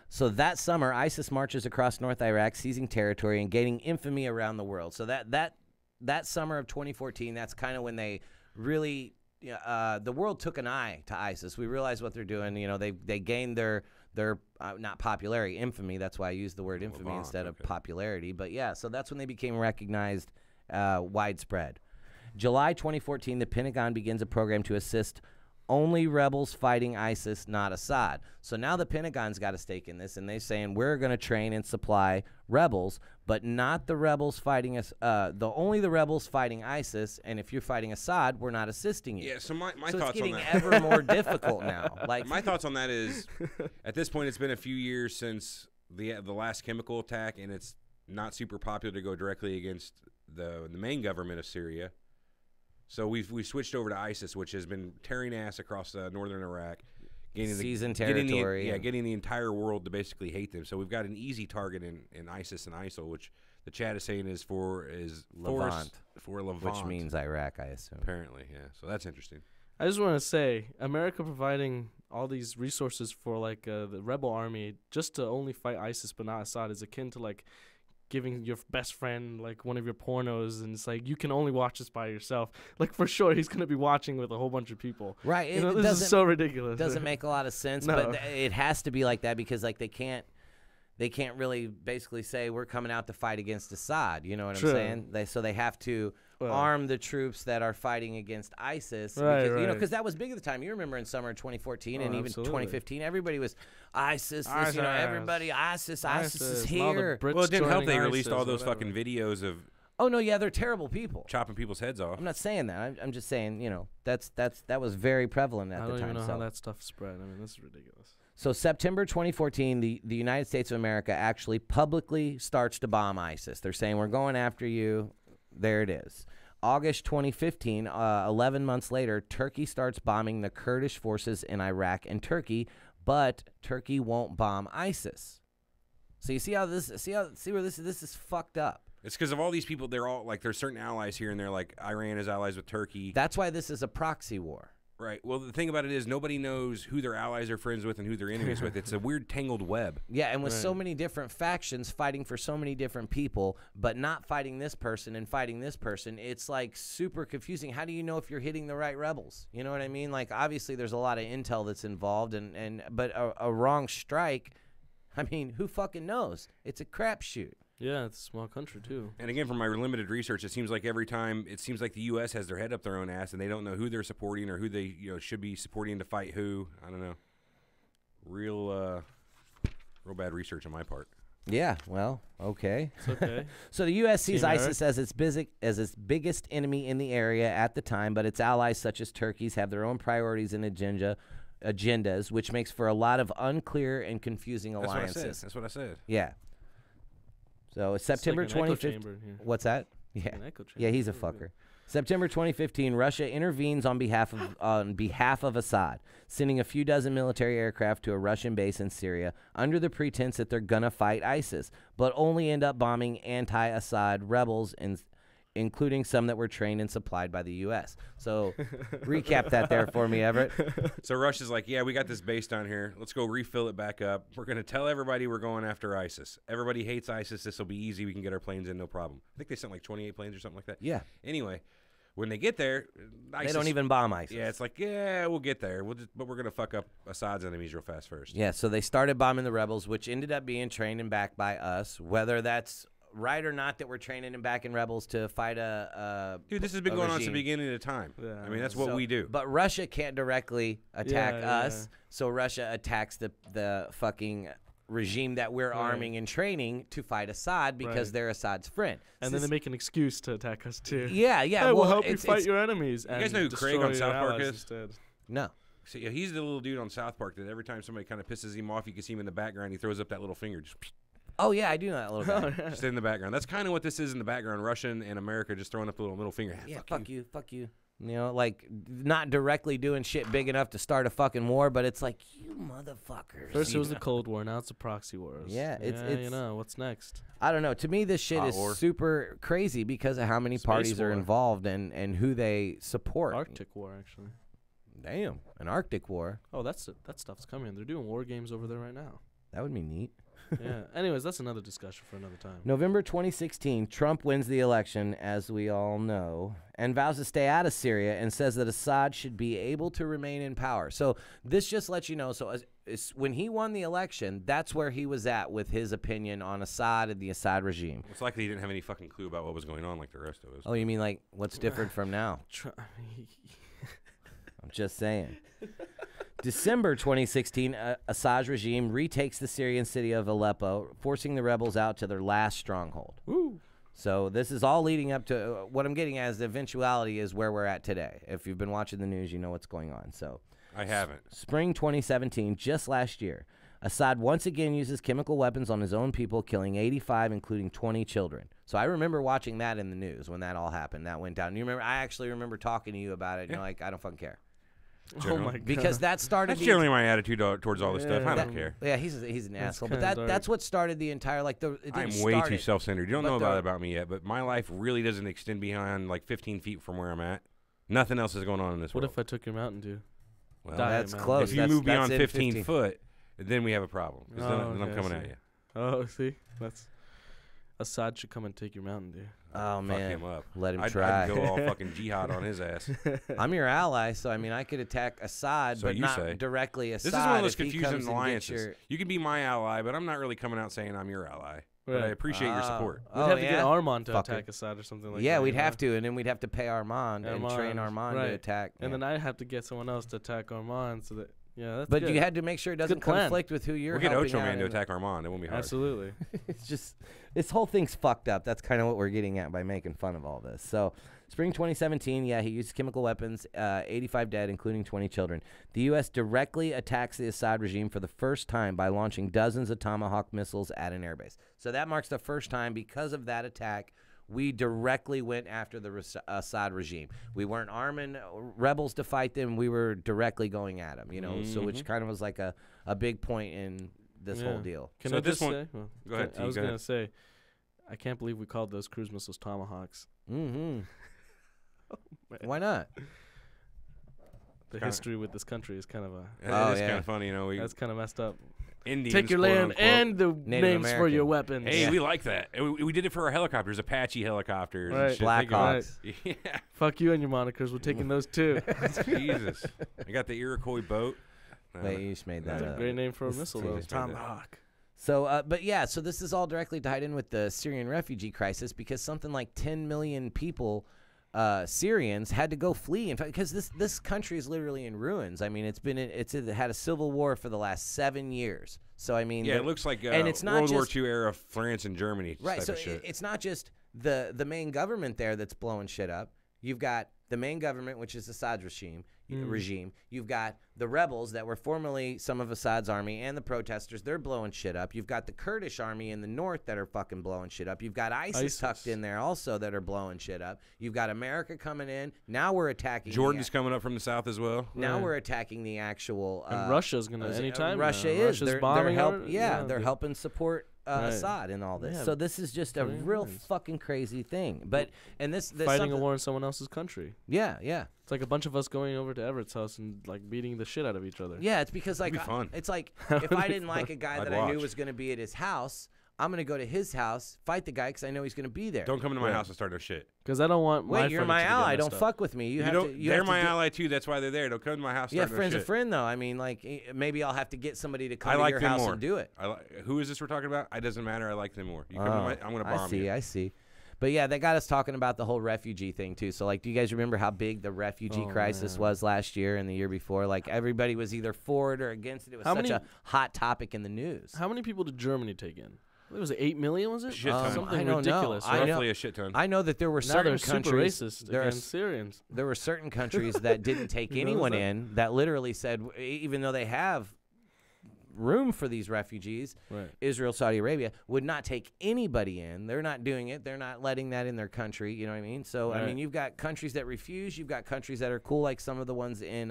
So that summer, ISIS marches across North Iraq, seizing territory and gaining infamy around the world. So that summer of 2014, that's kind of when they really, the world took an eye to ISIS. We realized what they're doing. You know, they gained their not popularity, infamy. That's why I used the word infamy instead of popularity. But yeah, so that's when they became recognized widespread. July 2014, the Pentagon begins a program to assist only rebels fighting ISIS, not Assad. So now the Pentagon's got a stake in this, and they're saying we're going to train and supply rebels, but not the rebels fighting us. Only the rebels fighting ISIS, and if you're fighting Assad, we're not assisting you. Yeah. So my so thoughts it's on getting that. ever more difficult now. Like my thoughts on that is, at this point, it's been a few years since the last chemical attack, and it's not super popular to go directly against the main government of Syria. So we've switched over to ISIS, which has been tearing ass across northern Iraq, seizing territory, getting the entire world to basically hate them. So we've got an easy target in ISIS and ISIL, which the chat is saying is Levant, Levant, which means Iraq, I assume. Apparently, yeah. So that's interesting. I just want to say, America providing all these resources for the rebel army just to only fight ISIS but not Assad is akin to giving your best friend one of your pornos, and it's you can only watch this by yourself. For sure, he's gonna be watching with a whole bunch of people. Right. This is so ridiculous. Doesn't make a lot of sense, No. but it has to be like that because they can't really basically say we're coming out to fight against Assad. You know what True. I'm saying? So they have to arm the troops that are fighting against ISIS. Right, because, because that was big at the time. You remember in summer of 2014 and even 2015, everybody was ISIS. Everybody ISIS is here. Well, it didn't help they released all those fucking videos of. Oh no, yeah, they're terrible people. Chopping people's heads off. I'm not saying that. I'm just saying, that was very prevalent at the time. I don't even know how that stuff spread. I mean, this is ridiculous. So September 2014, the United States of America actually publicly starts to bomb ISIS. They're saying, we're going after you. There it is. August 2015, 11 months later, Turkey starts bombing the Kurdish forces in Iraq and Turkey, but Turkey won't bomb ISIS. So you see how this? See where this is fucked up. It's because of all these people. They're all like, there's certain allies here, and they're like, Iran is allies with Turkey. That's why this is a proxy war. Right. Well, the thing about it is nobody knows who their allies are friends with and who they're enemies with. It's a weird tangled web. Yeah, and with so many different factions fighting for so many different people, but not fighting this person and fighting this person, it's like super confusing. How do you know if you're hitting the right rebels? You know what I mean? Like, obviously there's a lot of intel that's involved, but a wrong strike, I mean, who fucking knows? It's a crapshoot. Yeah, it's a small country too. And again, from my limited research, it seems like every time the U.S. has their head up their own ass, and they don't know who they're supporting or who they should be supporting to fight who. I don't know. Real bad research on my part. Yeah, well, okay. It's okay. So the U.S. sees Team ISIS as its biggest enemy in the area at the time, but its allies, such as Turkey's, have their own priorities and agendas, which makes for a lot of unclear and confusing alliances. That's what I said. Yeah. So September 2015. What's that? Yeah. Yeah, he's a fucker. September 2015, Russia intervenes on behalf of Assad, sending a few dozen military aircraft to a Russian base in Syria under the pretense that they're gonna fight ISIS, but only end up bombing anti-Assad rebels, including some that were trained and supplied by the U.S. So recap that there for me, Everett. So Russia's like, yeah, we got this base down here. Let's go refill it back up. We're going to tell everybody we're going after ISIS. Everybody hates ISIS. This will be easy. We can get our planes in, no problem. I think they sent like 28 planes or something like that. Yeah. Anyway, when they get there, ISIS, they don't even bomb ISIS. Yeah, it's like, yeah, we'll get there. But we're going to fuck up Assad's enemies real fast first. Yeah, so they started bombing the rebels, which ended up being trained and backed by us, whether that's right or not that we're training and backing rebels to fight Dude, this has been going on since the beginning of time. Yeah. I mean, that's what we do. But Russia can't directly attack us, so Russia attacks the fucking regime that we're arming and training to fight Assad because they're Assad's friend. And then they make an excuse to attack us too. Yeah. Hey, we'll help you fight your enemies. You guys know who Craig on South Park is? Instead. No. So, yeah, he's the little dude on South Park that every time somebody kind of pisses him off, you can see him in the background. He throws up that little finger. Just oh, yeah, I do know that little guy. Just in the background. That's kind of what this is in the background. Russian and America just throwing up the little middle finger. Yeah, fuck you. You know, like, not directly doing shit big enough to start a fucking war, but it's like, you motherfuckers. First it was the Cold War, now it's a proxy war. Yeah, it's you know, what's next? I don't know. To me, this shit is super crazy because of how many parties are involved and who they support. Arctic War, actually. Damn, an Arctic War. Oh, that stuff's coming. They're doing war games over there right now. That would be neat. Yeah. Anyways, that's another discussion for another time. November 2016, Trump wins the election, as we all know, and vows to stay out of Syria and says that Assad should be able to remain in power. So this just lets you know. So when he won the election, that's where he was at with his opinion on Assad and the Assad regime. It's likely he didn't have any fucking clue about what was going on like the rest of us. Oh, you mean like what's different from now? I'm just saying. December 2016, Assad's regime retakes the Syrian city of Aleppo, forcing the rebels out to their last stronghold. Woo. So this is all leading up to what I'm getting at is the eventuality is where we're at today. If you've been watching the news, you know what's going on. So I haven't. Spring 2017, just last year, Assad once again uses chemical weapons on his own people, killing 85, including 20 children. So I remember watching that in the news when that all happened. That went down. You remember? I actually remember talking to you about it. And you're like, I don't fucking care. General. Oh my God. Because that started. That's generally my attitude towards all this stuff. I don't care. Yeah, he's an asshole. But that's what started the entire I'm way too self-centered. You don't know about me yet, but my life really doesn't extend beyond like 15 feet from where I'm at. Nothing else is going on in this world. What if I took your Mountain Dew? Well, that's close. If you move beyond 15 foot, then we have a problem. Then I'm coming at you. Oh, see, Assad should come and take your Mountain Dew. Oh, man. Fuck him up. Let him try. I'd go all fucking jihad on his ass. I'm your ally, so I mean, I could attack Assad, but not directly Assad. This is one of those confusing alliances. You can be my ally, but I'm not really coming out saying I'm your ally. But I appreciate your support. We'd have to get Armand to attack Assad or something like that. Yeah, we'd have to, and then we'd have to pay Armand and train Armand to attack. And then I'd have to get someone else to attack Armand so that. Yeah, that's but good. You had to make sure it doesn't conflict with who you're helping. We'll get Ocho Man to attack Armand. It won't be hard. Absolutely. It's just, this whole thing's fucked up. That's kind of what we're getting at by making fun of all this. So, spring 2017, he used chemical weapons, 85 dead, including 20 children. The U.S. directly attacks the Assad regime for the first time by launching dozens of Tomahawk missiles at an airbase. So that marks the first time, because of that attack, we directly went after the Assad regime. We weren't arming rebels to fight them. We were directly going at them, you know, so which kind of was like a big point in this whole deal. Can So I this just one- say? Go ahead, T, I was go going ahead. to say, I can't believe we called those cruise missiles Tomahawks. Why not? The history with this country is kind of a... It is kind of funny, you know. That's kind of messed up. Indians, Take your quote, land unquote. and the Native names for American. your weapons. Hey, we like that. We did it for our helicopters, Apache helicopters. Right. And shit. Think about Blackhawks. it. Yeah. Fuck you and your monikers. We're taking those too. Jesus. I got the Iroquois boat. Wait, you just made that That's a up. great name for a This missile, thing though. is Tomahawk. So, but yeah, so this is all directly tied in with the Syrian refugee crisis because something like 10 million people, Syrians, had to go flee. In fact, because this country is literally in ruins. I mean, it's had a civil war for the last 7 years. So I mean, Yeah, it looks like and it's not World War just- II era France and Germany right. type So of shit. it's not just the main government there that's blowing shit up. You've got the main government, which is Assad's regime. You've got the rebels that were formerly some of Assad's army and the protesters. They're blowing shit up. You've got the Kurdish army in the north that are fucking blowing shit up. You've got ISIS tucked in there also that are blowing shit up. You've got America coming in. Now we're attacking. Jordan's coming up from the south as well. Now we're attacking the actual. And Russia's going to anytime. Russia now. is. Russia's They're bombing. they're helping support Assad and all this. Yeah. So this is just a real fucking crazy thing. But and this fighting a war in someone else's country. Yeah, yeah. It's like a bunch of us going over to Everett's house and like beating the shit out of each other. Yeah, it's because like be fun. it's like if I didn't like a guy I'd that I knew watch. was going to be at his house, I'm going to go to his house, fight the guy because I know he's going to be there. Don't come to my house and start no shit. Because I don't want my Wait, you're my furniture to get ally. messed Don't up. fuck with me. You have don't. to. You They're have to my do- ally too. That's why they're there. Don't come to my house. Yeah, Start no friend's a shit. friend though. I mean, like maybe I'll have to get somebody to come I to like your them house more. and do it. Who is this we're talking about? It doesn't matter. I like them more. You come to my, I'm gonna bomb you. I see. But yeah, that got us talking about the whole refugee thing too. So like, do you guys remember how big the refugee crisis was last year and the year before? Like everybody was either for it or against it. It was such a hot topic in the news. How many people did Germany take in? It was 8 million, was it? Shit ton. Something I don't know. ridiculous. I right? know. Roughly a shit ton. I know that there were Now certain they're super countries. racist There are against Syrians. There were certain countries that didn't take You notice anyone that? in that literally said, even though they have room for these refugees, Right. Israel, Saudi Arabia would not take anybody in. They're not doing it. They're not letting that in their country. You know what I mean? So, I Right. mean, you've got countries that refuse. You've got countries that are cool, like some of the ones in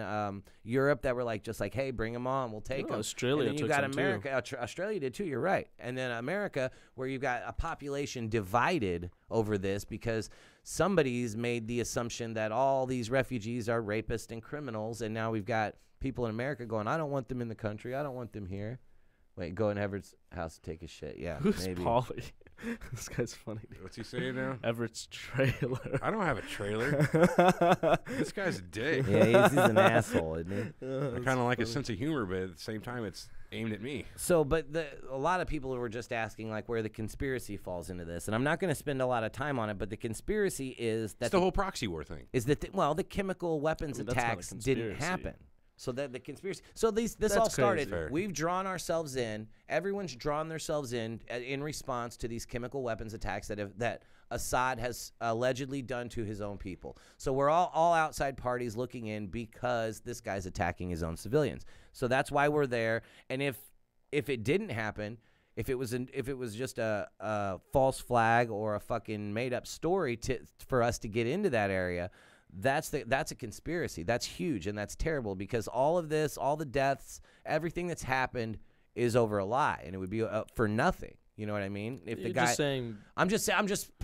Europe that were like, just like, hey, bring them on. We'll take them. Australia And then you've took got some, too. America. Australia did too. You're right. And then America, where you've got a population divided over this because somebody's made the assumption that all these refugees are rapists and criminals. And now we've got people in America going, I don't want them in the country. I don't want them here. Wait, go in Everett's house to take a shit. Yeah, Who's maybe. Paulie? This guy's funny. Dude. What's he saying now? Everett's trailer. I don't have a trailer. This guy's a dick. Yeah, he's an asshole, isn't he? I kind of like his sense of humor, but at the same time, it's aimed at me. So, but a lot of people were just asking like where the conspiracy falls into this, and I'm not going to spend a lot of time on it. But the conspiracy is that It's the whole proxy war thing. is that the chemical weapons I mean, that's not a attacks didn't conspiracy. happen. So that the conspiracy. So this That's all started. crazy. Fair. We've drawn ourselves in. Everyone's drawn themselves in response to these chemical weapons attacks that Assad has allegedly done to his own people. So we're all outside parties looking in because this guy's attacking his own civilians. So that's why we're there. And if it didn't happen, if it was just a false flag or a fucking made up story for us to get into that area, that's a conspiracy. That's huge and that's terrible because all of this, all the deaths, everything that's happened is over a lie, and it would be for nothing. You know what I mean? If You're the guy, just saying I'm just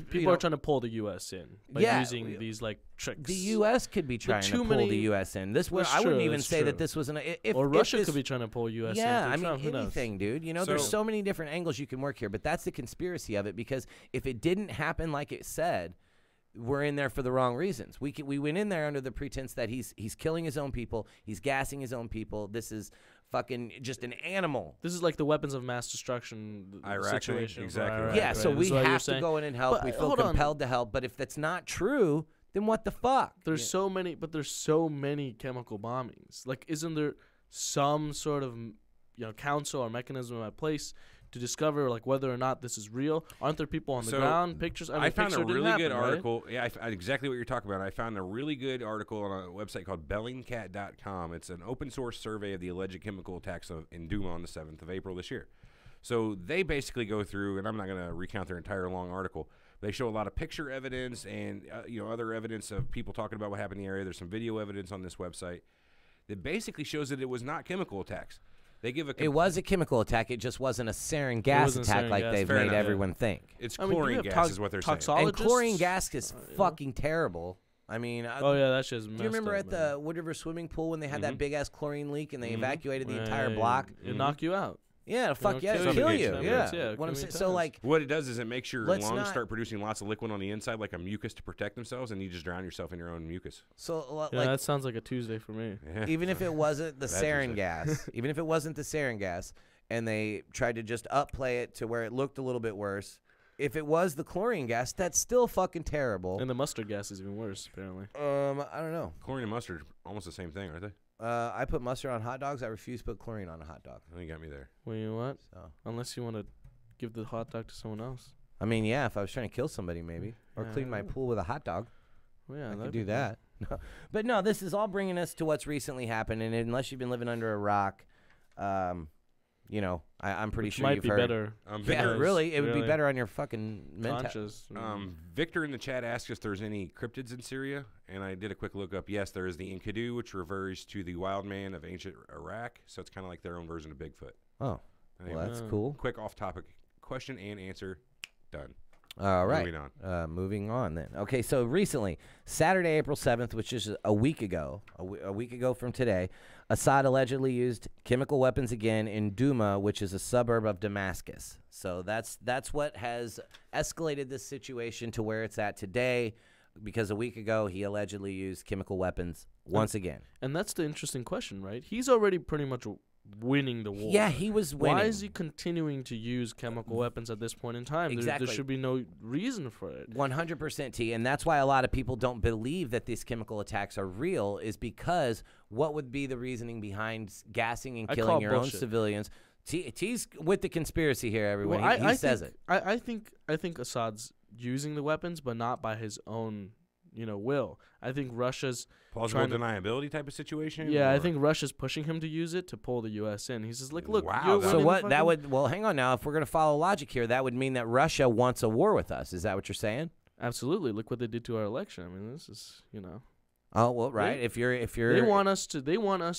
people are trying to pull the U.S. in by using these like tricks. The U.S. could be trying to too pull many- the U.S. in. This was, That's I wouldn't true, even that's say true. that this was an. Or Russia this, could be trying to pull U.S. Yeah, in I through Trump. Who mean knows? anything, dude. You know, there's so many different angles you can work here, but that's the conspiracy of it because if it didn't happen like it said, we're in there for the wrong reasons. We went in there under the pretense that he's killing his own people, he's gassing his own people. This is fucking just an animal. This is like the weapons of mass destruction Iraq thing, situation. exactly Right, right. Yeah, right, so right. we This is what you're have to saying. go in and help. But We feel hold on. compelled to help. But if that's not true, then what the fuck? There's so many chemical bombings. Like, isn't there some sort of council or mechanism at place to discover like whether or not this is real? Aren't there people on the So, ground? Pictures. I found a picture didn't really good happen, right? article. Yeah, exactly what you're talking about. I found a really good article on a website called Bellingcat.com. It's an open source survey of the alleged chemical attacks in Douma on the 7th of April this year. So they basically go through, and I'm not going to recount their entire long article. They show a lot of picture evidence and other evidence of people talking about what happened in the area. There's some video evidence on this website that basically shows that it was not chemical attacks. They give it was a chemical attack. It just wasn't a sarin gas attack like they've made everyone think. It's chlorine gas is what they're saying. And chlorine gas is fucking terrible. I mean, oh yeah, that's just. Do you remember at the Wood River swimming pool when they had that big ass chlorine leak and they evacuated the entire block? It knock you out. Yeah, fuck yeah, it'll kill you. Yeah. What I'm saying, so like, what it does is it makes your lungs start producing lots of liquid on the inside, like a mucus to protect themselves, and you just drown yourself in your own mucus. So yeah, that sounds like a Tuesday for me. Yeah. Even if it wasn't the sarin gas, and they tried to just upplay it to where it looked a little bit worse. If it was the chlorine gas, that's still fucking terrible. And the mustard gas is even worse, apparently. I don't know. Chlorine and mustard, almost the same thing, aren't they? I put mustard on hot dogs. I refuse to put chlorine on a hot dog. You got me there. Well, you know what? So. Unless you want to give the hot dog to someone else. I mean, yeah, if I was trying to kill somebody, maybe. Or clean my pool with a hot dog. Well, yeah, I could do that. But no, this is all bringing us to what's recently happened. And unless you've been living under a rock, I'm pretty sure you've heard. Might be better. Yeah, really, it would be better on your fucking conscious. Victor in the chat asked if there's any cryptids in Syria, and I did a quick look up. Yes, there is the Enkidu, which refers to the wild man of ancient Iraq. So it's kind of like their own version of Bigfoot. Oh, anyway, well, that's cool. Quick off-topic question and answer. Done. All right. Moving on then. Okay, so recently, Saturday, April 7th, which is a week ago, a week ago from today, Assad allegedly used chemical weapons again in Douma, which is a suburb of Damascus. So that's what has escalated this situation to where it's at today, because a week ago he allegedly used chemical weapons once again. And that's the interesting question, right? He's already pretty much winning the war. Yeah, he was winning. Why is he continuing to use chemical weapons at this point in time? Exactly. There should be no reason for it. 100% T, and that's why a lot of people don't believe that these chemical attacks are real, is because what would be the reasoning behind gassing and killing your own civilians? T's with the conspiracy here, everyone. Well, he says it. I think Assad's using the weapons, but not by his own will. I think Russia's plausible deniability type of situation. Yeah, I think Russia's pushing him to use it to pull the U.S. in. He says, "Look, wow." So what? That would hang on now. If we're gonna follow logic here, that would mean that Russia wants a war with us. Is that what you're saying? Absolutely. Look what they did to our election. I mean, this is Oh well, right. If you're, they want us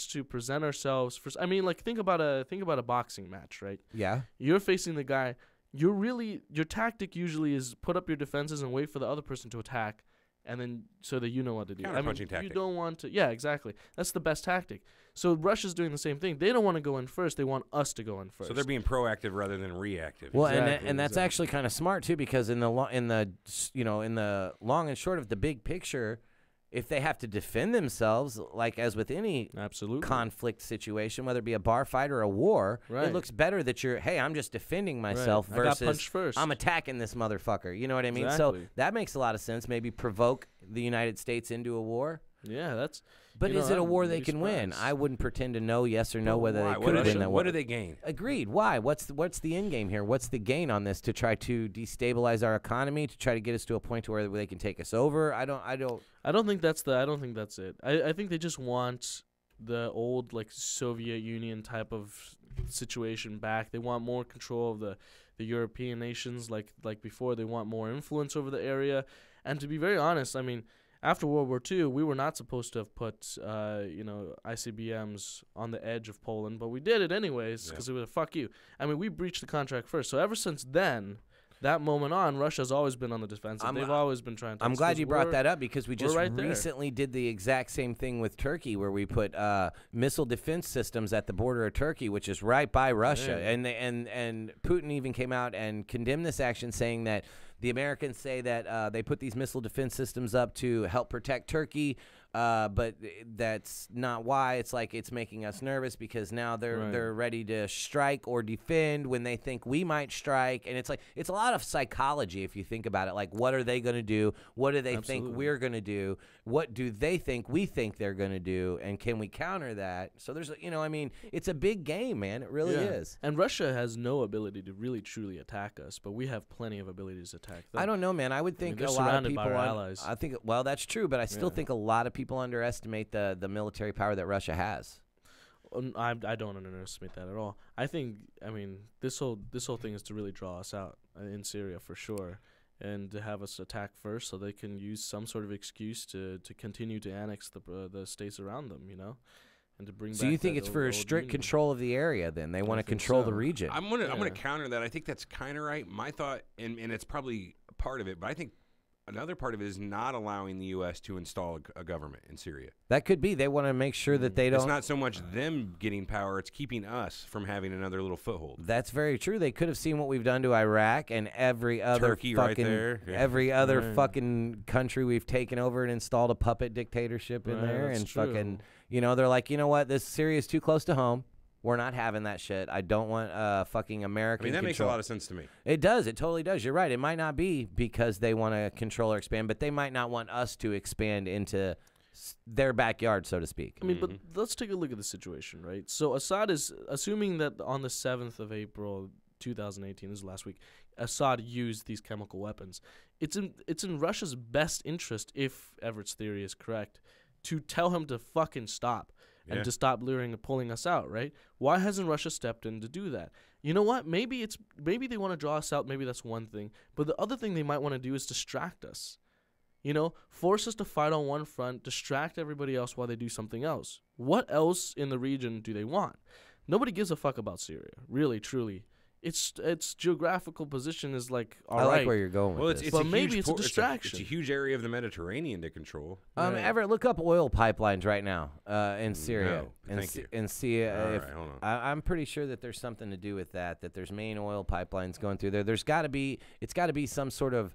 to present ourselves for. I mean, like think about a boxing match, right? Yeah. You're facing the guy. Your tactic usually is put up your defenses and wait for the other person to attack. And then so that you know what to do. Tactic. You don't want to. Yeah, exactly. That's the best tactic. So Russia's doing the same thing. They don't want to go in first. They want us to go in first. So they're being proactive rather than reactive. Well, and that's actually kind of smart too, because in the long and short of the big picture, if they have to defend themselves, like as with any conflict situation, whether it be a bar fight or a war, it looks better that I'm just defending myself versus I got punched first. I'm attacking this motherfucker. You know what I mean? Exactly. So that makes a lot of sense. Maybe provoke the United States into a war. Yeah, that's. But is it a war they can win? I wouldn't pretend to know yes or no whether they could win that war. What do they gain? Agreed. Why? What's the end game here? What's the gain on this to try to destabilize our economy, to try to get us to a point to where they can take us over? I don't think that's it. I think they just want the old like Soviet Union type of situation back. They want more control of the European nations like before. They want more influence over the area. And to be very honest, I mean, after World War II, we were not supposed to have put, ICBMs on the edge of Poland, but we did it anyways because it was fuck you. I mean, we breached the contract first. So ever since then, that moment on, Russia's always been on the defensive. They've always been trying to. I'm glad you brought that up because we just recently did the exact same thing with Turkey, where we put missile defense systems at the border of Turkey, which is right by Russia, and Putin even came out and condemned this action, saying that the Americans say that they put these missile defense systems up to help protect Turkey, but that's not why. It's like it's making us nervous because now they're ready to strike or defend when they think we might strike. And it's like it's a lot of psychology if you think about it. Like, what are they going to do? What do they think we're going to do? What do they think we think they're going to do? And can we counter that? So there's, I mean, it's a big game, man. It really is. And Russia has no ability to really truly attack us, but we have plenty of abilities to attack them. I don't know, man. I would think a lot of people by our allies. I think, well, that's true, but I still think a lot of people underestimate the military power that Russia has. I don't underestimate that at all. I mean, this whole thing is to really draw us out in Syria for sure, and to have us attack first so they can use some sort of excuse to continue to annex the states around them, and to bring. So you think it's for strict control of the area? Then they want to control the region. I'm gonna counter that. I think that's kind of right. My thought, and it's probably part of it, but I think another part of it is not allowing the U.S. to install a government in Syria. That could be. They want to make sure that they don't. It's not so much them getting power; it's keeping us from having another little foothold. That's very true. They could have seen what we've done to Iraq and every other Turkey fucking right there. Yeah. every other fucking country we've taken over and installed a puppet dictatorship in there, and true. fucking, they're like, you know what, this Syria is too close to home. We're not having that shit. I don't want fucking American. I mean, that control. makes a lot of sense to me. It does. It totally does. You're right. It might not be because they want to control or expand, but they might not want us to expand into their backyard, so to speak. I mean, but let's take a look at the situation, right? So Assad is assuming that on the 7th of April, 2018, this is last week, Assad used these chemical weapons. It's in Russia's best interest, if Everett's theory is correct, to tell him to fucking stop. And to stop luring and pulling us out, right? Why hasn't Russia stepped in to do that? You know what? Maybe they want to draw us out. Maybe that's one thing. But the other thing they might want to do is distract us. Force us to fight on one front, distract everybody else while they do something else. What else in the region do they want? Nobody gives a fuck about Syria, really, truly. Its geographical position is like all right. I like where you're going with this. But maybe it's a distraction. It's a huge area of the Mediterranean to control. Everett, look up oil pipelines right now in Syria. No, thank you. And see All right, hold on. I'm pretty sure that there's something to do with that there's main oil pipelines going through there. It's got to be some sort of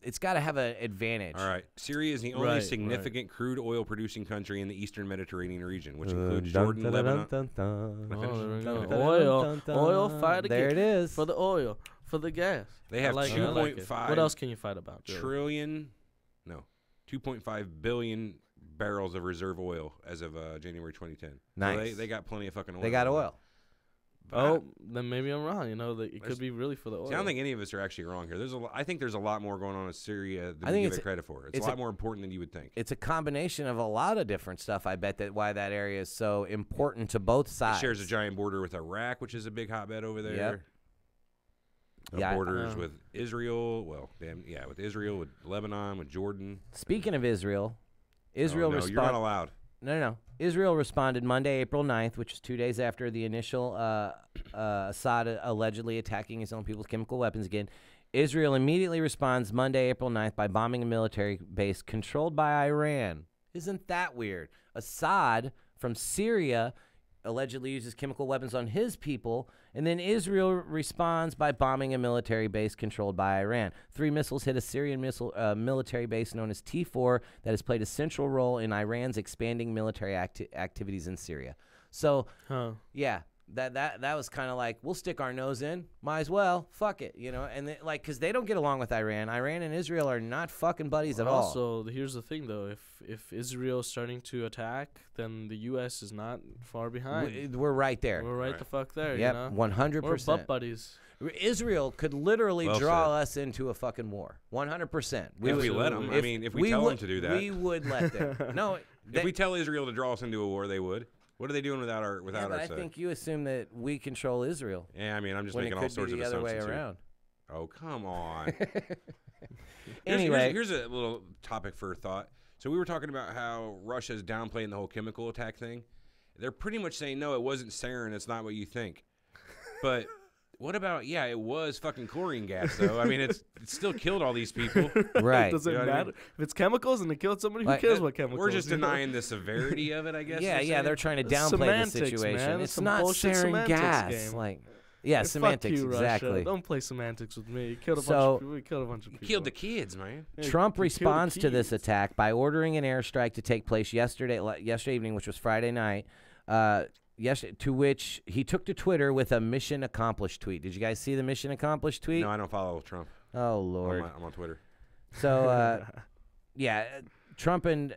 it's got to have an advantage. All right. Syria is the only significant crude oil producing country in the eastern Mediterranean region, which includes Jordan, Lebanon. Oil, fight again. There it is. For the oil, for the gas. They have 2.5 What else can you fight about? trillion, 2.5 billion barrels of reserve oil as of January 2010. Nice. So they got plenty of fucking oil. They got oil. Then maybe I'm wrong. It could be really for the oil. See, I don't think any of us are actually wrong here. I think there's a lot more going on in Syria than we give it credit for. It's a lot more important than you would think. It's a combination of a lot of different stuff. I bet why that area is so important to both sides. It shares a giant border with Iraq, which is a big hotbed over there. Yep. Borders with Israel. Well, with Israel, with Lebanon, with Jordan. Speaking of Israel, you're not allowed. No. Israel responded Monday, April 9th, which is 2 days after the initial Assad allegedly attacking his own people with chemical weapons again. Israel immediately responds Monday, April 9th by bombing a military base controlled by Iran. Isn't that weird? Assad from Syria allegedly uses chemical weapons on his people, and then Israel responds by bombing a military base controlled by Iran. 3 missiles hit a Syrian military base known as T4 that has played a central role in Iran's expanding military activities in Syria. So, that was kind of like, we'll stick our nose in, might as well, fuck it, and because they don't get along with Iran. Iran and Israel are not fucking buddies at all. Also, here's the thing though, if Israel is starting to attack, then the U.S. is not far behind. We're right there. We're right the fuck there. Yep, 100%. We're butt buddies. Israel could literally draw us into a fucking war. 100%. If we let them. If we tell them to do that, we would let them. No, if we tell Israel to draw us into a war, they would. What are they doing without our I think you assume that we control Israel. Yeah, I'm just making all sorts of assumptions. The other way around. Oh, come on. Anyway, here's a little topic for thought. So we were talking about how Russia's downplaying the whole chemical attack thing. They're pretty much saying, no, it wasn't sarin. It's not what you think. But what about, it was fucking chlorine gas, though. It still killed all these people. Right. Does it matter? If it's chemicals and it killed somebody, who cares what chemicals? We're just denying the severity of it, I guess. Yeah, they're trying to downplay the situation. Man. It's not sarin gas. Hey, semantics, fuck you, exactly. Russia. Don't play semantics with me. You killed a bunch of people. You killed a bunch of people. You killed the kids, man. Trump responds to this attack by ordering an airstrike to take place yesterday evening, which was Friday night. To which he took to Twitter with a mission accomplished tweet. Did you guys see the mission accomplished tweet? No, I don't follow Trump. Oh, Lord. I'm on Twitter. So, Trump and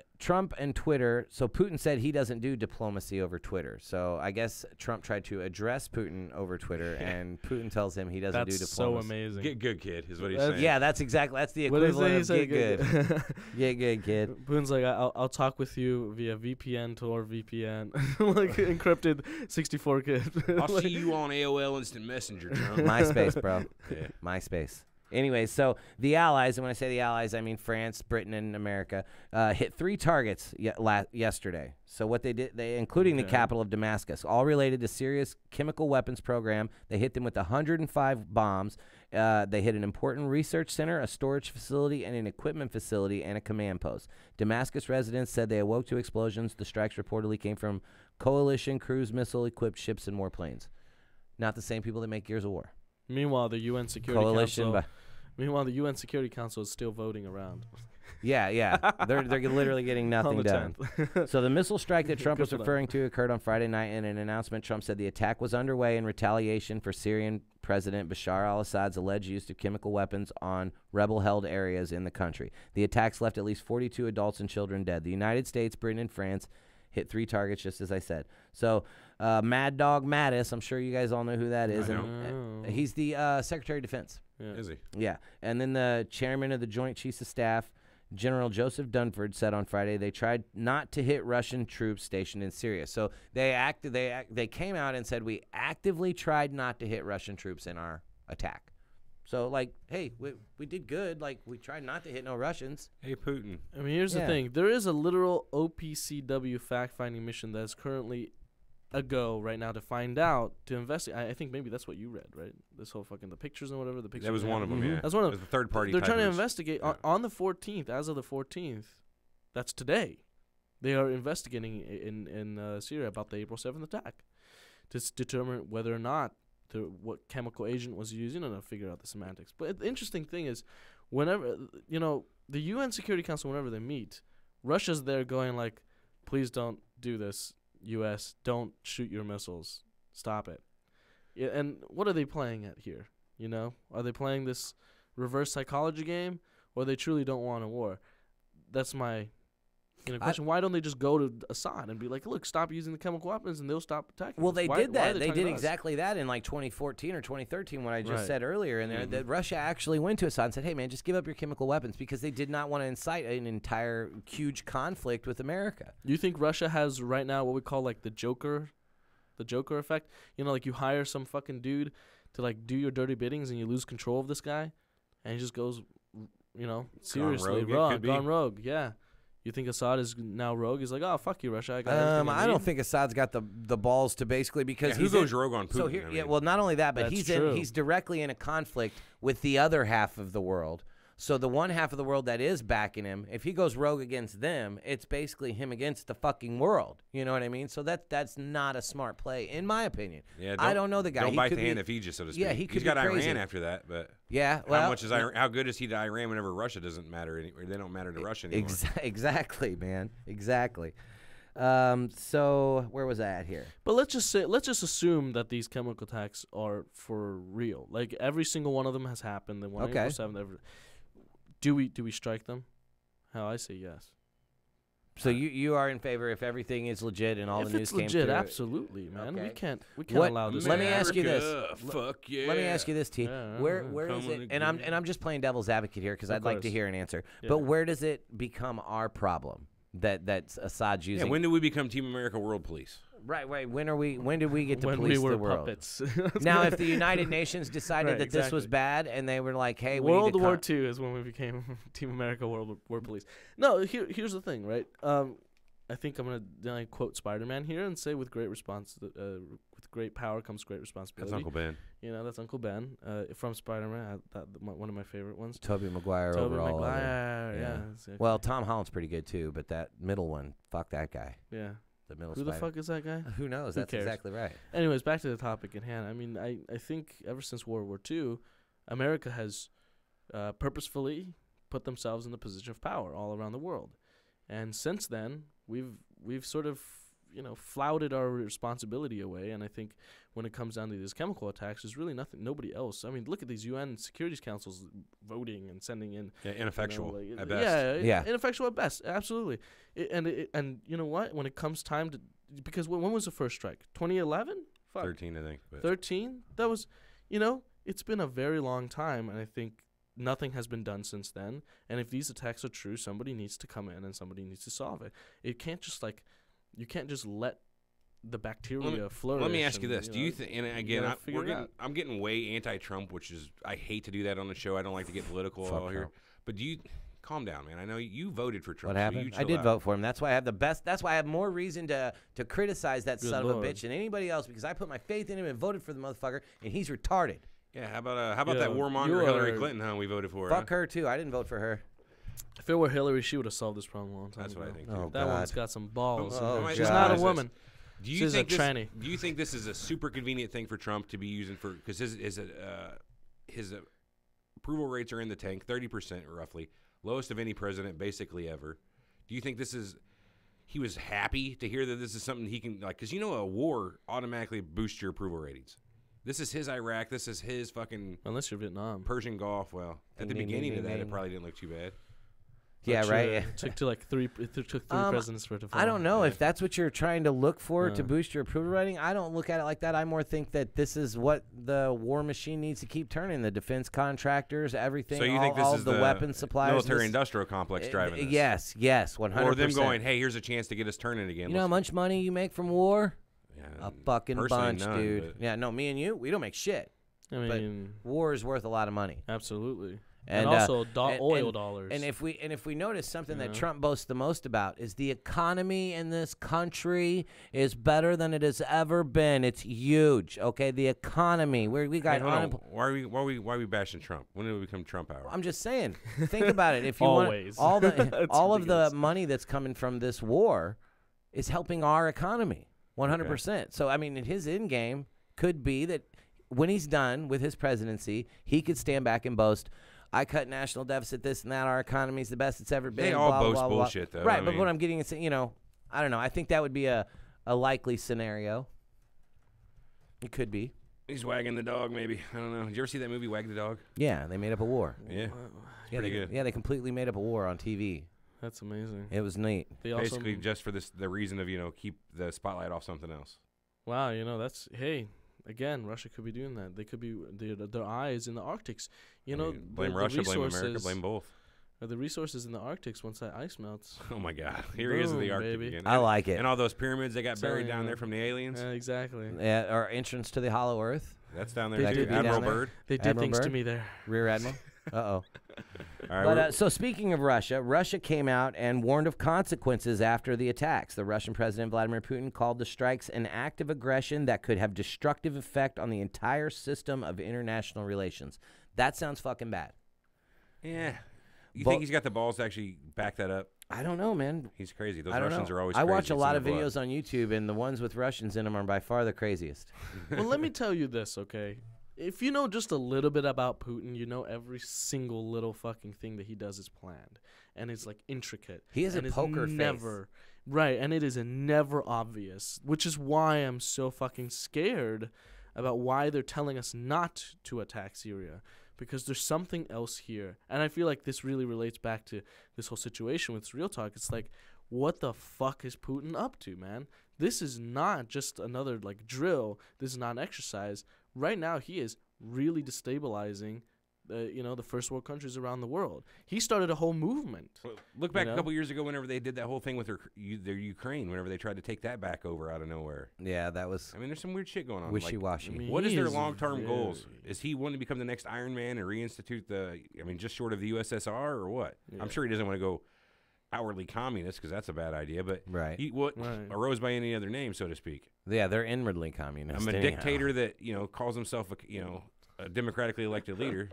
Twitter. So Putin said he doesn't do diplomacy over Twitter. So I guess Trump tried to address Putin over Twitter, and Putin tells him he doesn't do That's diplomacy. so amazing. Get good, kid, is what he's saying. Yeah, that's the What is equivalent it? of He get said, good. Get good, kid. Putin's like, I'll talk with you via VPN to our VPN, like encrypted 64 kid. I'll see you on AOL Instant Messenger, Trump. MySpace, bro. Yeah. MySpace. Anyways, so the Allies, and when I say the Allies, I mean France, Britain, and America, hit 3 targets yesterday. So what they did, including the capital of Damascus, all related to Syria's chemical weapons program. They hit them with 105 bombs. They hit an important research center, a storage facility, and an equipment facility, and a command post. Damascus residents said they awoke to explosions. The strikes reportedly came from coalition cruise missile-equipped ships and warplanes. Not the same people that make Gears of War. Meanwhile, the UN Security Council. Meanwhile, the UN Security Council is still voting around. Yeah. They're literally getting nothing done. So the missile strike that Trump was referring to occurred on Friday night. In an announcement, Trump said the attack was underway in retaliation for Syrian President Bashar al-Assad's alleged use of chemical weapons on rebel-held areas in the country. The attacks left at least 42 adults and children dead. The United States, Britain, and France hit 3 targets, just as I said. So Mad Dog Mattis, I'm sure you guys all know who that is. He's the Secretary of Defense. Yeah. Is he? Yeah. And then the chairman of the Joint Chiefs of Staff, General Joseph Dunford, said on Friday they tried not to hit Russian troops stationed in Syria. So they came out and said we actively tried not to hit Russian troops in our attack. So, like, hey, we did good. Like, we tried not to hit no Russians. Hey, Putin. I mean, here's the thing. There is a literal OPCW fact-finding mission that is currently a go right now to find out, to investigate. I think maybe that's what you read, right? This whole fucking, the pictures and whatever. The pictures. That was one of them, yeah. That's one of them. The third party. They're trying to investigate on the 14th, as of the 14th. That's today. They are investigating in Syria about the April 7th attack to determine whether or not what chemical agent was using, and to figure out the semantics. But the interesting thing is, whenever, the UN Security Council, whenever they meet, Russia's there going like, please don't do this, U.S., don't shoot your missiles, stop it. Yeah, and what are they playing at here, Are they playing this reverse psychology game, or they truly don't want a war? That's my question. Why don't they just go to Assad and be like, look, stop using the chemical weapons, and they'll stop attacking? Well, they did that. They did us? exactly that in like 2014 or 2013, what I just said earlier. And that Russia actually went to Assad and said, hey, man, just give up your chemical weapons, because they did not want to incite an entire huge conflict with America. You think Russia has right now what we call like the Joker effect? Like you hire some fucking dude to like do your dirty biddings, and you lose control of this guy, and he just goes, seriously gone rogue. Yeah. You think Assad is now rogue? He's like, oh, fuck you, Russia. I don't think Assad's got the balls to basically, because who goes rogue on Putin? So here, well, not only that, but he's directly in a conflict with the other half of the world. So the one half of the world that is backing him, if he goes rogue against them, it's basically him against the fucking world. You know what I mean? So that's not a smart play, in my opinion. Yeah, I don't know the guy. Don't bite the hand of Egypt, so to speak. Yeah, he's got Iran after that, but yeah. Well, how much is how good is he to Iran whenever Russia doesn't matter anymore? They don't matter to Russia anymore. Exactly, man. Exactly. So where was I at here? But let's just assume that these chemical attacks are for real. Like every single one of them has happened. The one on April 7th. Do we strike them? How I say yes. So you are in favor if everything is legit and all the news came through? If it's legit, absolutely, man. Okay. We can't allow this. Let me ask you this. Fuck yeah. Let me ask you this, T. Where is it? And I'm just playing devil's advocate here because I'd like to hear an answer. Yeah. But where does it become our problem that Assad's using? Yeah, when do we become Team America World Police? Right. When did we get to police we were the world? Puppets. Now, if the United Nations decided that this was bad and they were like, "Hey, World War II is when we became Team America World Police." No, here's the thing, right? I think I'm gonna quote Spider-Man here and say, "With great with great power comes great responsibility." That's Uncle Ben. That's Uncle Ben from Spider-Man. One of my favorite ones. Tobey Maguire overall. Yeah. Exactly. Well, Tom Holland's pretty good too, but that middle one, fuck that guy. Yeah. Who the fuck is that guy? Who knows? That's exactly right. Anyways, back to the topic at hand. I mean, I think ever since World War II, America has purposefully put themselves in the position of power all around the world. And since then, we've sort of flouted our responsibility away. And I think when it comes down to these chemical attacks, there's really nobody else. I mean, look at these UN Security Councils voting and sending in. Yeah, ineffectual at best. Yeah, ineffectual at best. Absolutely. And you know what? When it comes time to, because when was the first strike? 2011? 13, I think. 13? That was, it's been a very long time, and I think nothing has been done since then. And if these attacks are true, somebody needs to come in and somebody needs to solve it. It can't just you can't just let the bacteria flourish. Let me ask you this: do you think? And again, I'm getting way anti-Trump, which is I hate to do that on the show. I don't like to get political all here. But calm down, man? I know you voted for Trump. What happened? I did vote for him. That's why I have the best. That's why I have more reason to criticize that son of a bitch than anybody else, because I put my faith in him and voted for the motherfucker, and he's retarded. Yeah, how about that warmonger Hillary Clinton? We voted for. Fuck her too. I didn't vote for her. If it were Hillary, she would have solved this problem a long time ago. That's what I think. Oh, that one's got some balls. She's not a woman. She's a tranny. Do you think this is a super convenient thing for Trump to be using for? Because his approval rates are in the tank, 30% roughly, lowest of any president basically ever. Do you think he was happy to hear that this is something he can because a war automatically boosts your approval ratings. This is his Iraq. This is his fucking unless you're Vietnam, Persian Gulf. Well, at the beginning of that, it probably didn't look too bad. Yeah, right. It took three presidents for it to fall. I don't know if that's what you're trying to look for to boost your approval rating. I don't look at it like that. I more think that this is what the war machine needs to keep turning. The defense contractors, everything. So you think this is the weapon suppliers, military-industrial complex driving this? Yes, 100%. Or them going, hey, here's a chance to get us turning again. You know how much money you make from war? Yeah, a fucking bunch, none, dude. Yeah, no, me and you, we don't make shit. I mean, but war is worth a lot of money. Absolutely. And also oil dollars. And if we notice something that Trump boasts the most about is the economy in this country is better than it has ever been. It's huge. Okay, the economy. We got why are we bashing Trump? When did we become Trump hour? I'm just saying. Think about it. If you Always. want all of the money that's coming from this war is helping our economy 100%. Okay. So I mean, in his end game could be that when he's done with his presidency, he could stand back and boast, I cut national deficit, this and that. Our economy's the best it's ever been. They all boast blah, bullshit, blah. though. Right, but what I'm getting is, I don't know. I think that would be a likely scenario. It could be. He's wagging the dog, maybe. I don't know. Did you ever see that movie, Wag the Dog? Yeah, they made up a war. Yeah. Pretty good. Yeah, they completely made up a war on TV. That's amazing. It was neat. Basically, just for the reason of, keep the spotlight off something else. Wow, again, Russia could be doing that. They could be their eyes in the Arctics. Blame Russia, blame America, blame both. The resources in the Arctics once that ice melts. Oh my God! Here he is in the Arctic again. I like it. And all those pyramids they got buried down there from the aliens. Exactly. Yeah, our entrance to the Hollow Earth. That's down there too. Admiral Byrd. They did things to me there. Rear Admiral. Uh-oh. All right, but so speaking of Russia came out and warned of consequences after the attacks. The Russian President Vladimir Putin called the strikes an act of aggression that could have destructive effect on the entire system of international relations. That sounds fucking bad. Yeah. You think he's got the balls to actually back that up? I don't know, man. He's crazy. Those Russians are always crazy. I watch a lot of videos on YouTube, and the ones with Russians in them are by far the craziest. Well, let me tell you this, okay? If you know just a little bit about Putin, you know every single little fucking thing that he does is planned. And it's, intricate. He has a poker face. Right, and it is never obvious, which is why I'm so fucking scared about why they're telling us not to attack Syria. Because there's something else here. And I feel like this really relates back to this whole situation with Surreal Talk. It's like, what the fuck is Putin up to, man? This is not just another, drill. This is not an exercise. Right now, he is really destabilizing, the first world countries around the world. He started a whole movement. Well, look back a couple years ago whenever they did that whole thing with their Ukraine, whenever they tried to take that back over out of nowhere. Yeah, that was... I mean, there's some weird shit going on. Wishy-washy. What is their long-term goals? Is he wanting to become the next Iron Man and reinstitute just short of the USSR or what? Yeah. I'm sure he doesn't want to go outwardly communist because that's a bad idea, but arose by any other name, so to speak. Yeah, they're inwardly communist. I'm a dictator that, calls himself a democratically elected leader.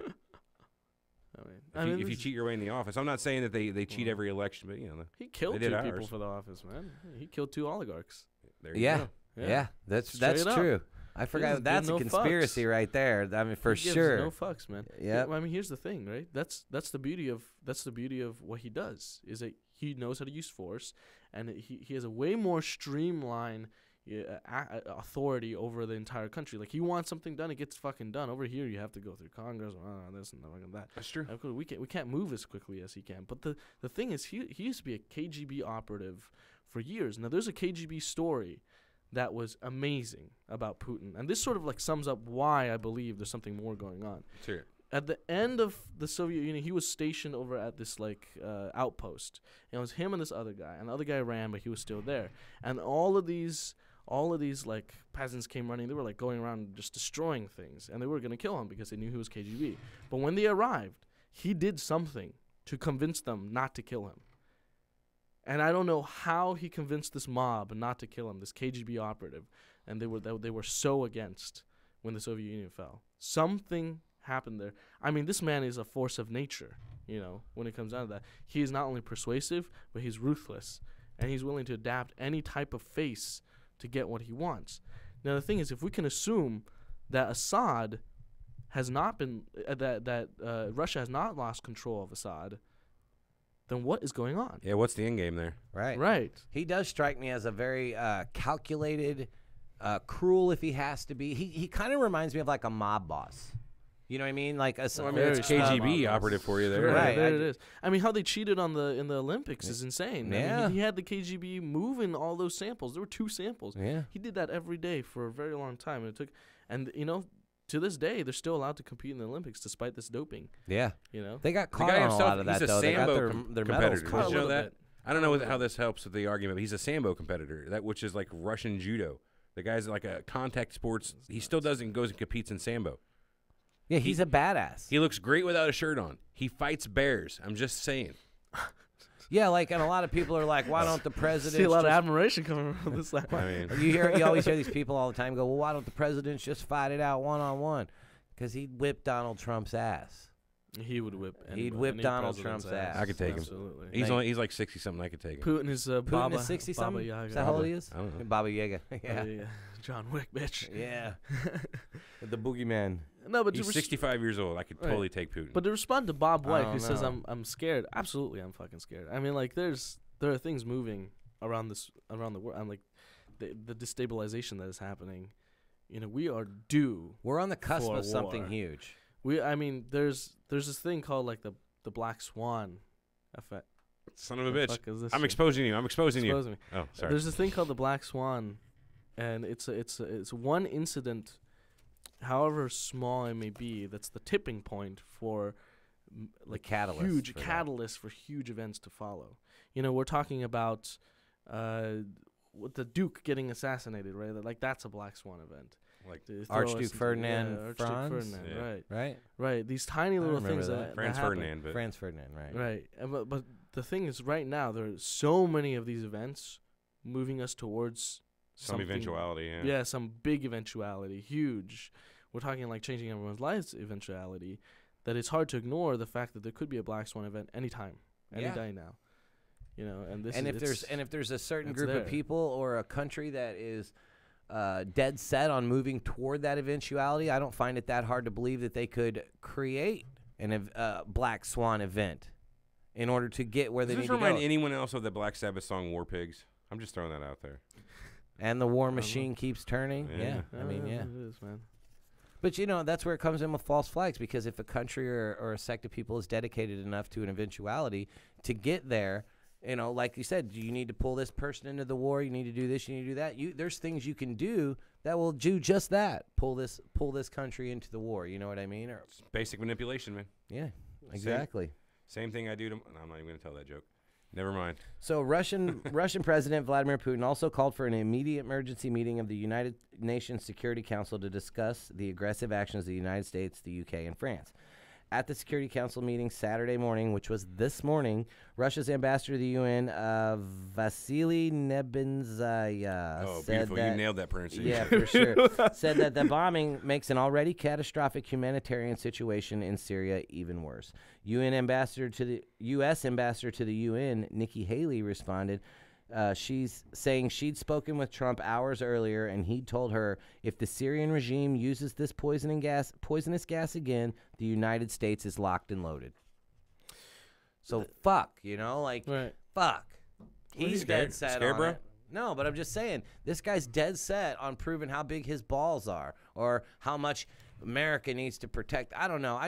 If you cheat your way in the office, I'm not saying that they cheat every election, but he killed 2 people for the office, man. He killed 2 oligarchs. There you go. Yeah, that's true. I forgot that's a conspiracy right there. I mean, for sure. No fucks, man. Yeah. I mean, here's the thing, right? That's the beauty of what he does is that he knows how to use force, and he has a way more streamlined authority over the entire country. Like, he wants something done, it gets fucking done. Over here, you have to go through Congress, this and that. That's true. We can't move as quickly as he can. But the thing is, he used to be a KGB operative for years. Now, there's a KGB story that was amazing about Putin, and this sort of like sums up why I believe there's something more going on. Let's hear it. At the end of the Soviet Union, he was stationed over at this like outpost, and it was him and this other guy, and the other guy ran, but he was still there. And all of these like peasants came running. They were like going around just destroying things, and they were gonna kill him because they knew he was KGB. But when they arrived, he did something to convince them not to kill him. And I don't know how he convinced this mob not to kill him, this KGB operative, and they were so against when the Soviet Union fell. Something happened there. I mean, this man is a force of nature, you know, when it comes down to that. He is not only persuasive, but he's ruthless, and he's willing to adapt any type of face to get what he wants. Now, the thing is, if we can assume that Assad has not been, Russia has not lost control of Assad, then what is going on? Yeah, what's the end game there? Right. He does strike me as a very calculated, cruel if he has to be. He kind of reminds me of like a mob boss. You know what I mean? Like a It's KGB operative for you there. Right, there it is. I mean, how they cheated in the Olympics is insane. Yeah. I mean, he had the KGB moving all those samples. There were 2 samples. Yeah. He did that every day for a very long time, and you know, to this day, they're still allowed to compete in the Olympics despite this doping. Yeah. You know, They got The caught guy on a himself, lot of that, he's a though. They got Sambo their medals competitor. caught. Did you know that? bit. I don't know how this helps with the argument, but he's a Sambo competitor, which is like Russian judo. The guy's like a contact sports. He still goes and competes in Sambo. Yeah, he's a badass. He looks great without a shirt on. He fights bears. I'm just saying. Yeah, like, and a lot of people are like, why don't the presidents see a lot of just- admiration coming from this side. I mean, you always hear these people all the time go, well, why don't the presidents just fight it out one-on-one? Because he'd whip Donald Trump's ass. He would whip. He'd whip Donald Trump's ass. I could take him. Absolutely. he's like 60-something. I could take him. Putin is Putin Baba, is 60-something? Baba Yaga. Is that how old he is? I don't know. Baba Yaga. Yeah. Yeah. John Wick, bitch. Yeah. The boogeyman. No, but He's 65 years old. I could Right. totally take Putin. But to respond to Bob I White, don't who says know. I'm scared. Absolutely, I'm fucking scared. I mean, like there are things moving around the world. I'm like the destabilization that is happening. You know, we are due. We're on the cusp For of something war. huge. I mean, there's this thing called like the black swan effect. Son of a The bitch. fuck is this I'm shit? exposing you. I'm exposing you. Expose me. Oh, sorry. There's this thing called the black swan, and it's one incident, however small it may be, that's the tipping point for like catalyst huge for that. catalyst for huge events to follow. You know, we're talking about with the Duke getting assassinated, right? Like that's a black swan event. Like To throw Archduke us into- Ferdinand yeah, Archduke Franz? Ferdinand, Yeah. right, Right? right. These tiny little remember things that. that Franz happen. Ferdinand, but Franz Ferdinand, right? Right. But the thing is, right now there are so many of these events moving us towards some something- eventuality. Yeah. Yeah, some big eventuality, huge. We're talking like changing everyone's lives eventuality. That it's hard to ignore the fact that there could be a black swan event anytime, any Yeah. day now. You know, and this. And is, if there's a certain it's group there. of people or a country that is dead set on moving toward that eventuality, I don't find it that hard to believe that they could create a black swan event in order to get where Does they this need to remind go. anyone else of the Black Sabbath song War Pigs? I'm just throwing that out there. And the war machine keeps turning. Yeah. I mean, yeah. it is, man. But, you know, that's where it comes in with false flags, because if a country or a sect of people is dedicated enough to an eventuality to get there, you know, like you said, you need to pull this person into the war, you need to do this, you need to do that. There's things you can do that will do just that. Pull this country into the war, you know what I mean? Or, It's basic manipulation, man. yeah, exactly. Same thing I do to. No, I'm not even going to tell that joke. Never mind. So Russian President Vladimir Putin also called for an immediate emergency meeting of the United Nations Security Council to discuss the aggressive actions of the United States, the UK, and France. At the Security Council meeting Saturday morning, which was this morning, Russia's ambassador to the UN, Vasily Nebenzaya, Oh, said beautiful. that, You nailed that pronunciation. yeah, for sure, said that the bombing makes an already catastrophic humanitarian situation in Syria even worse. U.S. ambassador to the UN, Nikki Haley, responded. She's saying she'd spoken with Trump hours earlier, and he'd told her if the Syrian regime uses this poisonous gas again, the United States is locked and loaded. So fuck, you know, like Right. fuck. He's dead set scared, on bro? it. No, but I'm just saying, this guy's dead set on proving how big his balls are or how much America needs to protect. I don't know.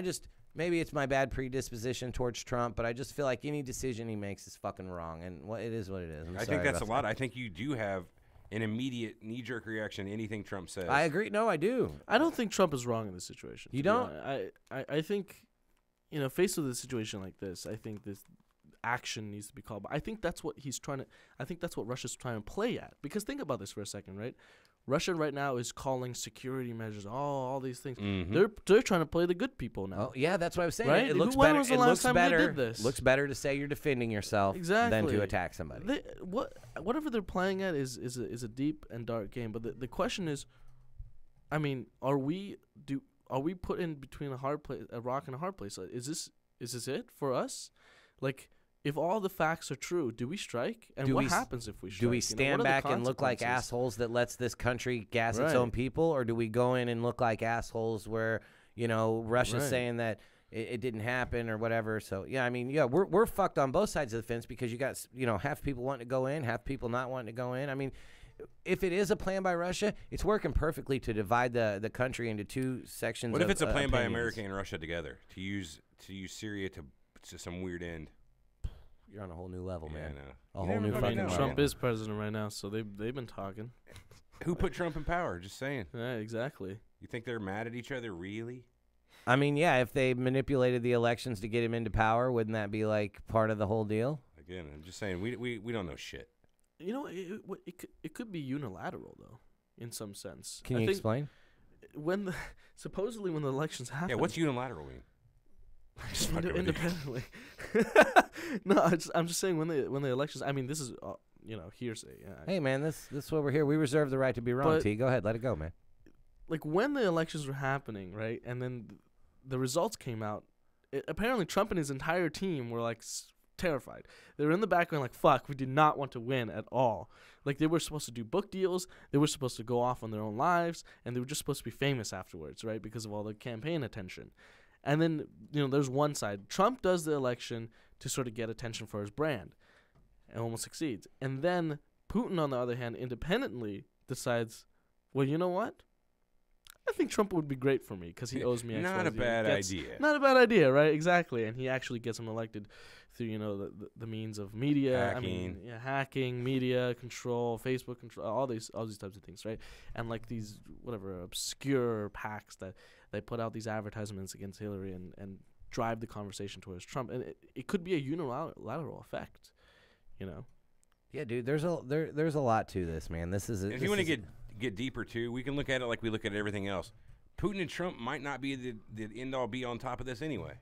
Maybe it's my bad predisposition towards Trump, but I just feel like any decision he makes is fucking wrong, and it is what it is. I think that's a lot. I think you do have an immediate knee-jerk reaction to anything Trump says. I agree. No, I do. I don't think Trump is wrong in this situation. You don't? I think, faced with a situation like this, I think this action needs to be called. But I think that's what he's trying to. I think that's what Russia's trying to play at. Because think about this for a second, right? Russia right now is calling security measures, all these things. Mm-hmm. They're trying to play the good people now. Oh, yeah, that's what I was saying. Right? It looks When better. was the It last looks time they better. did this? Looks better to say you're defending yourself than to attack somebody. Whatever they're playing at is a deep and dark game. But the question is, I mean, are we put in between a rock and a hard place? Is this it for us? Like, if all the facts are true, do we strike? And what happens if we strike? Do we stand back and look like assholes that lets this country gas its own people? Or do we go in and look like assholes where, Russia's saying that it didn't happen or whatever? So, yeah, I mean, we're fucked on both sides of the fence because you got, half people wanting to go in, half people not wanting to go in. I mean, if it is a plan by Russia, it's working perfectly to divide the country into two sections. What if it's a plan by America and Russia together to use Syria to some weird end? You're on a whole new level, man. No. A whole new fucking level. Trump is president right now, so they've been talking. Who put Trump in power? Just saying. Yeah, exactly. You think they're mad at each other, really? I mean, yeah, if they manipulated the elections to get him into power, wouldn't that be like part of the whole deal? Again, I'm just saying we don't know shit. It could be unilateral though, in some sense. Can you explain? Supposedly when the elections happen. Yeah, what's unilateral mean? Independently. No, I'm just saying when the elections. I mean, this is hearsay. Yeah. Hey, man, this is what we're here. We reserve the right to be wrong. But, T, go ahead, let it go, man. Like when the elections were happening, right, and then the results came out. Apparently, Trump and his entire team were like terrified. They were in the background like, "Fuck, we did not want to win at all." Like they were supposed to do book deals. They were supposed to go off on their own lives, and they were just supposed to be famous afterwards, right, because of all the campaign attention. And then, there's one side. Trump does the election to sort of get attention for his brand and almost succeeds. And then Putin, on the other hand, independently decides, well, you know what? I think Trump would be great for me because he owes me XYZ. Not a bad idea. Not a bad idea, right? Exactly. And he actually gets him elected through, the means of media. Hacking. Hacking, media control, Facebook control, all these types of things, right? And like these, whatever, obscure PACs that they put out these advertisements against Hillary and drive the conversation towards Trump. And it could be a unilateral effect, Yeah, dude, there's a lot to this, man. This is if you want to get deeper too, we can look at it like we look at everything else. Putin and Trump might not be the end all be on top of this anyway.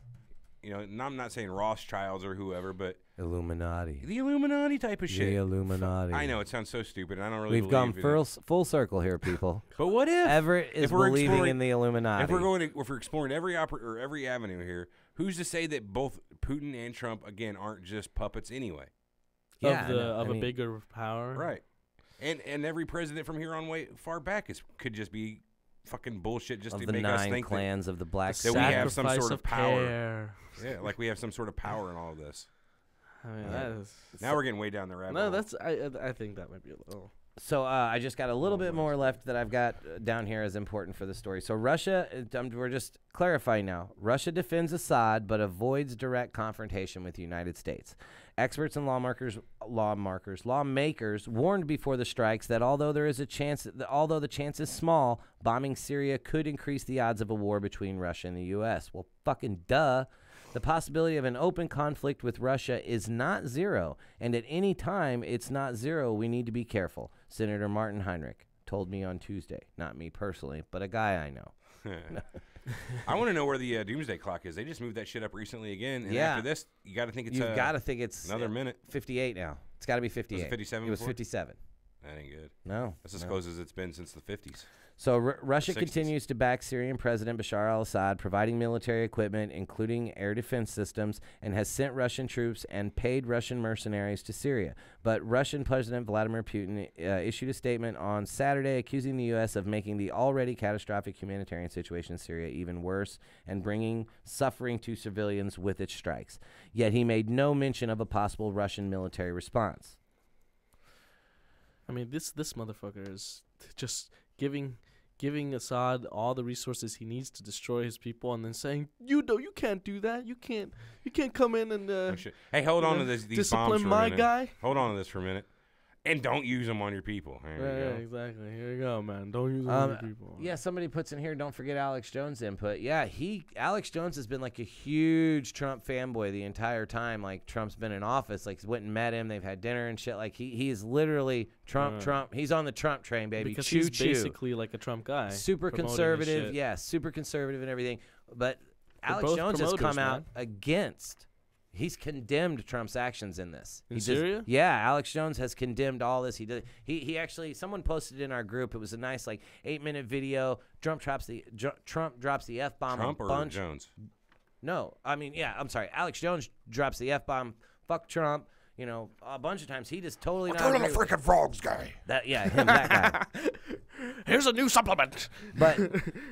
And I'm not saying Rothschilds or whoever, but Illuminati. The Illuminati type of shit. The Illuminati. I know it sounds so stupid. I don't really. We've gone full circle here, people. But what if Everett is believing in the Illuminati? If we're exploring every avenue here, who's to say that both Putin and Trump again aren't just puppets anyway? Yeah, of a bigger power, right? And every president from here on way far back could just be fucking bullshit just to make us think the 9 clans of the Black that we have some sort of power. Care. Yeah, like we have some sort of power in all of this. I mean, that is. Now we're getting way down the rabbit hole. No, I think that might be a little. So I just got a little bit more left that I've got down here as important for the story. So Russia, we're just clarifying now. Russia defends Assad but avoids direct confrontation with the United States. Experts and lawmakers warned before the strikes that although the chance is small, bombing Syria could increase the odds of a war between Russia and the U.S. Well, fucking duh. The possibility of an open conflict with Russia is not zero, and at any time it's not zero. We need to be careful. Senator Martin Heinrich told me on Tuesday. Not me personally, but a guy I know. I want to know where the doomsday clock is. They just moved that shit up recently again. And after this, you got to think it's got to think it's another minute. 58 now. It's got to be 58. Was it 57 It was before? 57. That ain't good. No. That's as close as it's been since the 50s. So Russia 60s. continues to back Syrian President Bashar al-Assad, providing military equipment, including air defense systems, and has sent Russian troops and paid Russian mercenaries to Syria. But Russian President Vladimir Putin issued a statement on Saturday accusing the U.S. of making the already catastrophic humanitarian situation in Syria even worse and bringing suffering to civilians with its strikes. Yet he made no mention of a possible Russian military response. I mean, this motherfucker is just giving Assad all the resources he needs to destroy his people, and then saying, you can't do that. You can't come in and hey, hold on to these bombs discipline for a my minute. guy. Hold on to this for a minute, and don't use them on your people. There you Yeah, go. exactly. Here you go, man. Don't use other people. Yeah, somebody puts in here, don't forget Alex Jones' input. Yeah, Alex Jones has been like a huge Trump fanboy the entire time. Like, Trump's been in office. Like, went and met him. They've had dinner and shit. Like, he is literally Trump. He's on the Trump train, baby. Because choo, he's choo. basically like a Trump guy. Super promoting his conservative. shit. Yeah, super conservative and everything. But They're Alex both Jones has come promoters, out man. against. He's condemned Trump's actions in this. In Syria? Yeah, Alex Jones has condemned all this. He actually, someone posted in our group. It was a nice 8-minute video. Trump drops the F-bomb Trump a or bunch. Jones? No, I mean, yeah, I'm sorry. Alex Jones drops the F-bomb. Fuck Trump. A bunch of times. He just totally not agree with freaking frogs guy. that. Yeah, him, that guy. Here's a new supplement. But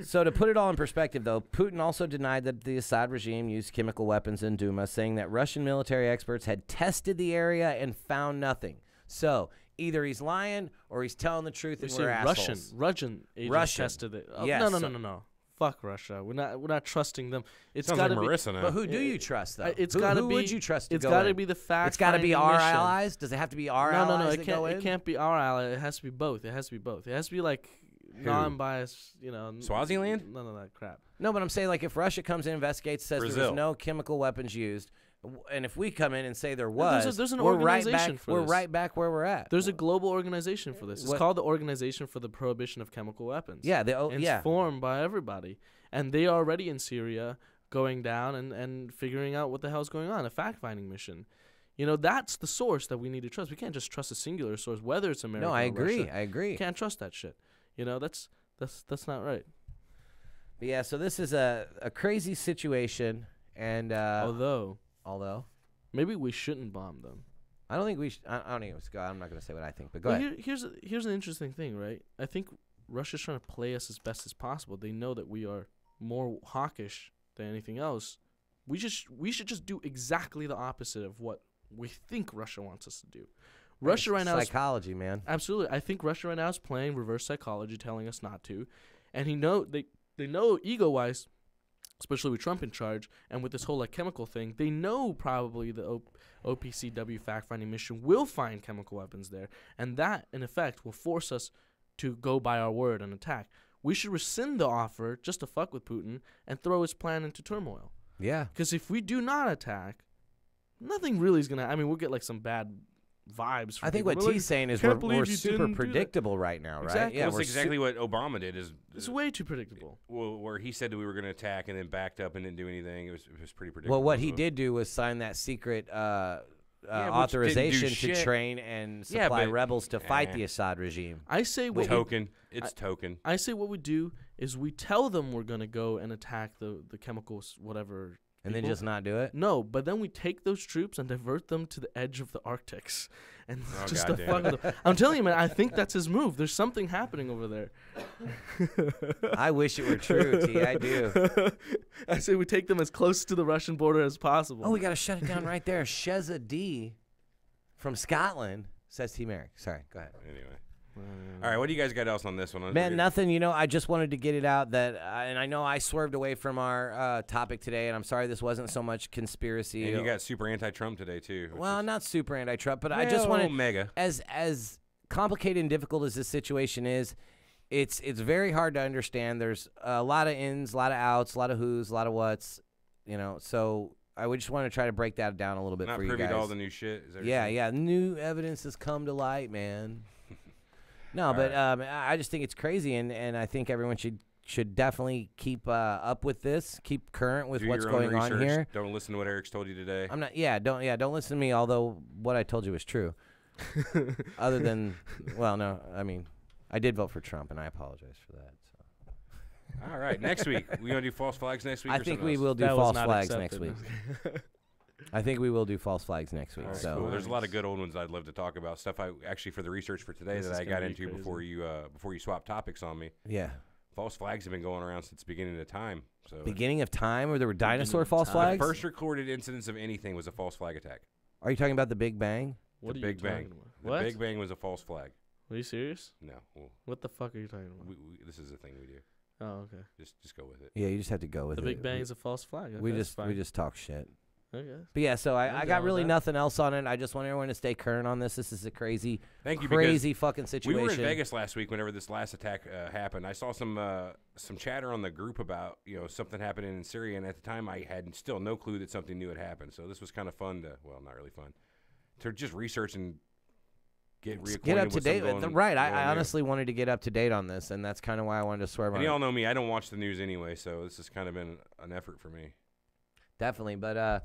so to put it all in perspective, though, Putin also denied that the Assad regime used chemical weapons in Duma, saying that Russian military experts had tested the area and found nothing. So either he's lying or he's telling the truth, and we're assholes. Russian agents tested it. Yes, No. Fuck Russia. We're not trusting them. It's Sounds got like to be. Marissa now. But who do you trust, though? It's Who got to be. would you trust to It's go got to in? be the fact. It's got to be our mission. allies. Does it have to be our allies? No. that go It in? can't be our ally. It has to be both. It has to be both. It has to be like non-biased. Swaziland? None of that crap. No, but I'm saying if Russia comes in, investigates, says there Brazil. was no chemical weapons used, and if we come in and say there was, there's an we're right organization back. for We're this. right back where we're at. There's a global organization for this. It's What- called the Organization for the Prohibition of Chemical Weapons. Yeah, And it's formed by everybody. And they are already in Syria going down and figuring out what the hell's going on, a fact-finding mission. That's the source that we need to trust. We can't just trust a singular source, whether it's America No, I or agree. Russia. I agree. You can't trust that shit. That's not right. But yeah, so this is a crazy situation, and Although maybe we shouldn't bomb them. I don't think we should. I don't even go. I'm not going to say what I think, but go Well, ahead. here's an interesting thing, right? I think Russia's trying to play us as best as possible. They know that we are more hawkish than anything else. We should just do exactly the opposite of what we think Russia wants us to do. Russia right now is psychology, man. absolutely. I think Russia right now is playing reverse psychology, telling us not to, and they know ego-wise, especially with Trump in charge and with this whole chemical thing, they know probably the OPCW fact-finding mission will find chemical weapons there, and that in effect will force us to go by our word and attack. We should rescind the offer just to fuck with Putin and throw his plan into turmoil. Yeah. Because if we do not attack, nothing really is gonna. I mean, we'll get some bad vibes. From I think people. what We're T's saying is "Can't we're believe you super didn't do that." predictable right now, right? Exactly. Yeah, That's we're exactly what Obama did. It's way too predictable. Where he said that we were going to attack and then backed up and didn't do anything. It was pretty predictable. Well, what he So- did do was sign that secret which authorization didn't do to shit. train and Yeah, supply but- rebels to fight Eh. the Assad regime. I say what we, Token. It's token. I say what we do is we tell them we're gonna go and attack the chemicals, whatever. And then people. just not do it? No, but then we take those troops and divert them to the edge of the Arctics, and Oh, just to goddamn fuck it. with them. I'm telling you, man. I think that's his move. There's something happening over there. I wish it were true, T. I do. I say we take them as close to the Russian border as possible. Oh, we got to shut it down right there. Sheza D from Scotland says T. Merrick. Sorry, go ahead. Anyway. All right, what do you guys got else on this one? Man, nothing. I just wanted to get it out that, and I know I swerved away from our topic today, and I'm sorry this wasn't so much conspiracy. And you got super anti-Trump today too. Well, not super anti-Trump, but I just wanted, mega. as complicated and difficult as this situation is, it's very hard to understand. There's a lot of ins, a lot of outs, a lot of who's, a lot of what's, So I would just want to try to break that down a little bit Not for you privy guys. to all the new shit. Is that what you're Yeah, saying? yeah. New evidence has come to light, man. No, but I just think it's crazy, and I think everyone should definitely keep up with this, keep current with Do what's your own going on research. here. Don't listen to what Eric's told you today. I'm not. Don't listen to me. Although what I told you was true. Other than, well, no, I mean, I did vote for Trump, and I apologize for that. So. All right, next week we gonna do false flags next week. I or think something we else? will do That was false not flags accepted. next week. I think we will do false flags next week. All right, So cool. There's a lot of good old ones I'd love to talk about. Stuff I actually for the research for today This that is I gonna got be into crazy. before you swap topics on me. yeah, False flags have been going around since the beginning of time. So beginning of time where there were dinosaur of false time. flags. the first recorded incidence of anything was a false flag attack. Are you talking about the Big Bang? What the are Big you Bang. talking about? The What? Big Bang was a false flag. Are you serious? No, well, What the fuck are you talking about? this is the thing we do. Oh, okay. Just go with it. Yeah, you just have to go with The it. Big Bang is a false flag. We Okay, that's just fine. we just talk shit. Okay. But yeah, so I I'm got down with really that. nothing else on it. I just want everyone to stay current on this. This is a crazy, Thank you. crazy fucking We situation. were in Vegas last week whenever this last attack happened. I saw some chatter on the group about something happening in Syria, and at the time I had still no clue that something new had happened. So this was kind of fun to, well, not really fun, to just research and get reacquainted Get up to with date some with going- right. I going new. honestly wanted to get up to date on this, and that's kind of why I wanted to swear And on y'all it. know me. I don't watch the news anyway, so this has kind of been an effort for me. Definitely, but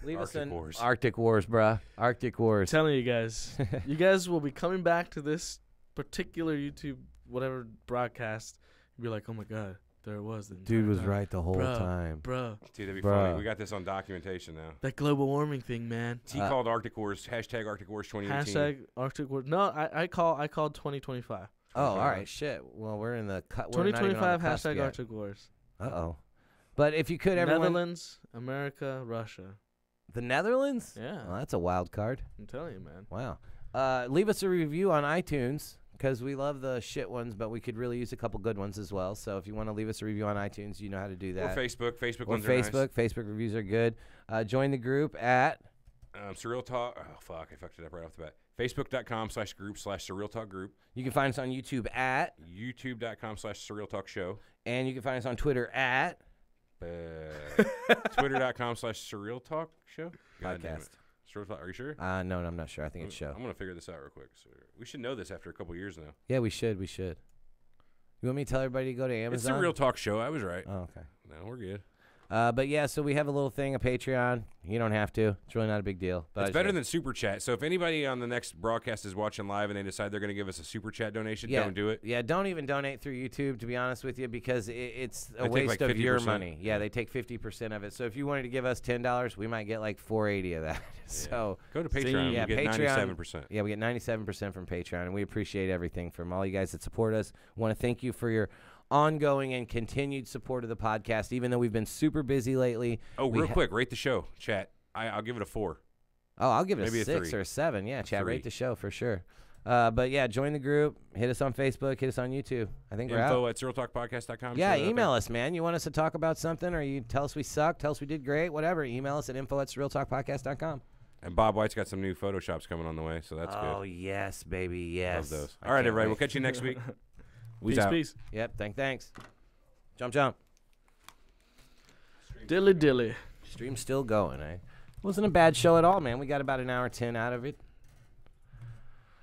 leave us Arctic in Wars. Arctic Wars, bruh. Arctic I'm Wars. telling you guys, you guys will be coming back to this particular YouTube whatever broadcast. You'll be like, oh my god, there it was. The Dude entire was time. right the whole Bruh. time. Bro, Dude, that'd be Bruh. funny. We got this on documentation now. that global warming thing, man. He called Arctic Wars, hashtag Arctic Wars 2018. Hashtag Arctic War. No, I called 2025. Oh, all right, shit. Well, we're in the cut. 2025 hashtag Arctic Wars. Uh-oh. But if you could, everyone. Netherlands, America, Russia. The Netherlands? Yeah, Well, that's a wild card. I'm telling you, man. Wow. Leave us a review on iTunes because we love the shit ones, but we could really use a couple good ones as well. So if you want to leave us a review on iTunes, you know how to do that. Or Facebook. Facebook Or ones Facebook. are nice. Facebook reviews are good. Join the group at. Surreal Talk. Oh, fuck. I fucked it up right off the bat. Facebook.com/group/Surreal Talk Group. You can find us on YouTube at. YouTube.com/Surreal Talk Show. And you can find us on Twitter at. Twitter.com/Surreal Talk Show. God damn it. Podcast. Surreal Talk. Are you sure? No, I'm not sure. I think it's show. I'm going to figure this out real quick. So we should know this after a couple years now. Yeah, we should. We should. You want me to tell everybody to go to It's Amazon? the Real Talk Show. I was right. Oh, okay. No, we're good. But yeah, so we have a little thing, a Patreon. You don't have to. It's really not a big deal. But It's better than Super Chat. So if anybody on the next broadcast is watching live and they decide they're going to give us a Super Chat donation, don't do it. Yeah, don't even donate through YouTube, to be honest with you, because it's a They take, waste like, of your 50%. money. Yeah, they take 50% of it. So if you wanted to give us $10, we might get like $4.80 of that. So Go to Patreon. yeah, You get Patreon. 97%. Yeah, we get 97% from Patreon, and we appreciate everything from all you guys that support us. Want to thank you for your ongoing and continued support of the podcast, even though we've been super busy lately. Oh, real quick, rate the show, chat. I'll give it a 4. Oh, I'll give it Maybe a a 6 3. or a 7. Yeah, chat, 3. rate the show for sure. But yeah, join the group. Hit us on Facebook. Hit us on YouTube. I think we're out. info@surrealtalkpodcast.com. Yeah, email us, man. You want us to talk about something, or you tell us we suck, tell us we did great, whatever. Email us at info@surrealtalkpodcast.com. And Bob White's got some new Photoshops coming on the way, so that's Oh, good. yes, baby, yes. Love those. I All right, can't everybody. wait. We'll catch you next week. Peace, out. peace. Yep, thanks. Jump. Dilly dilly. Stream's still going, eh? Wasn't a bad show at all, man. We got about an hour 10 out of it.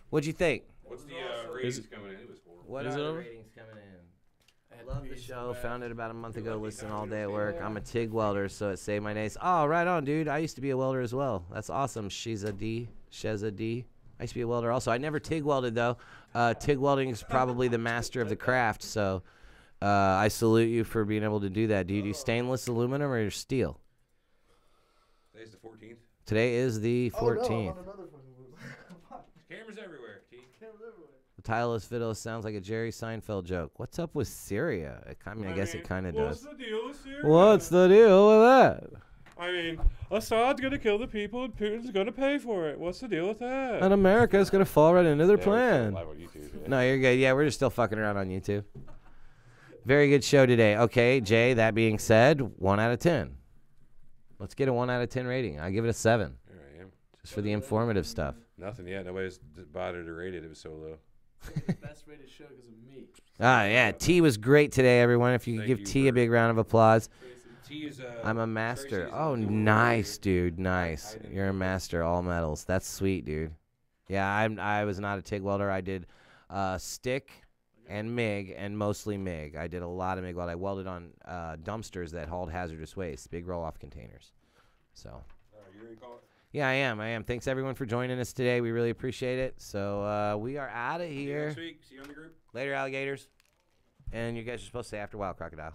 What'd you think? What's the ratings coming in? It was horrible. What Is are it the over? ratings coming in? Love the show. Found it about a month ago. Listen all day at work. I'm a TIG welder, so it saved my days. Oh, right on, dude. I used to be a welder as well. That's awesome. Sheza D. I used to be a welder also. I never TIG welded, though. TIG welding is probably the master of the craft, so I salute you for being able to do that. Do you do stainless aluminum or steel? Today's the 14th. Today is the 14th. Cameras everywhere, T. The title of this video sounds like a Jerry Seinfeld joke. What's up with Syria? I guess it kind of does. What's the deal with Syria? What's the deal with that? I mean, Assad's going to kill the people and Putin's going to pay for it. What's the deal with that? And America's going to fall right into their Yeah, plan. live on YouTube, yeah. No, you're good. Yeah, we're just still fucking around on YouTube. Very good show today. Okay, Jay, that being said, 1 out of 10. Let's get a 1 out of 10 rating. I give it a 7. Here I am. Just for the informative stuff. Nothing yet. Nobody's bothered to rate it. It was so low. Best rated show because of me. Ah, yeah. T was great today, everyone. If you could Thank give you T a for- big round of applause. T is I'm a master. Tracy's Oh, a dual nice, rater. dude. Nice. I didn't You're a know that. master. All medals. That's sweet, dude. Yeah, I was not a TIG welder. I did stick and MIG, and mostly MIG. I did a lot of MIG weld. I welded on dumpsters that hauled hazardous waste, big roll-off containers. So, You ready to call it? Yeah, I am. Thanks, everyone, for joining us today. We really appreciate it. So we are out of See you here. next week. See you on the group. Later, alligators. And you guys are supposed to say after a while, crocodile.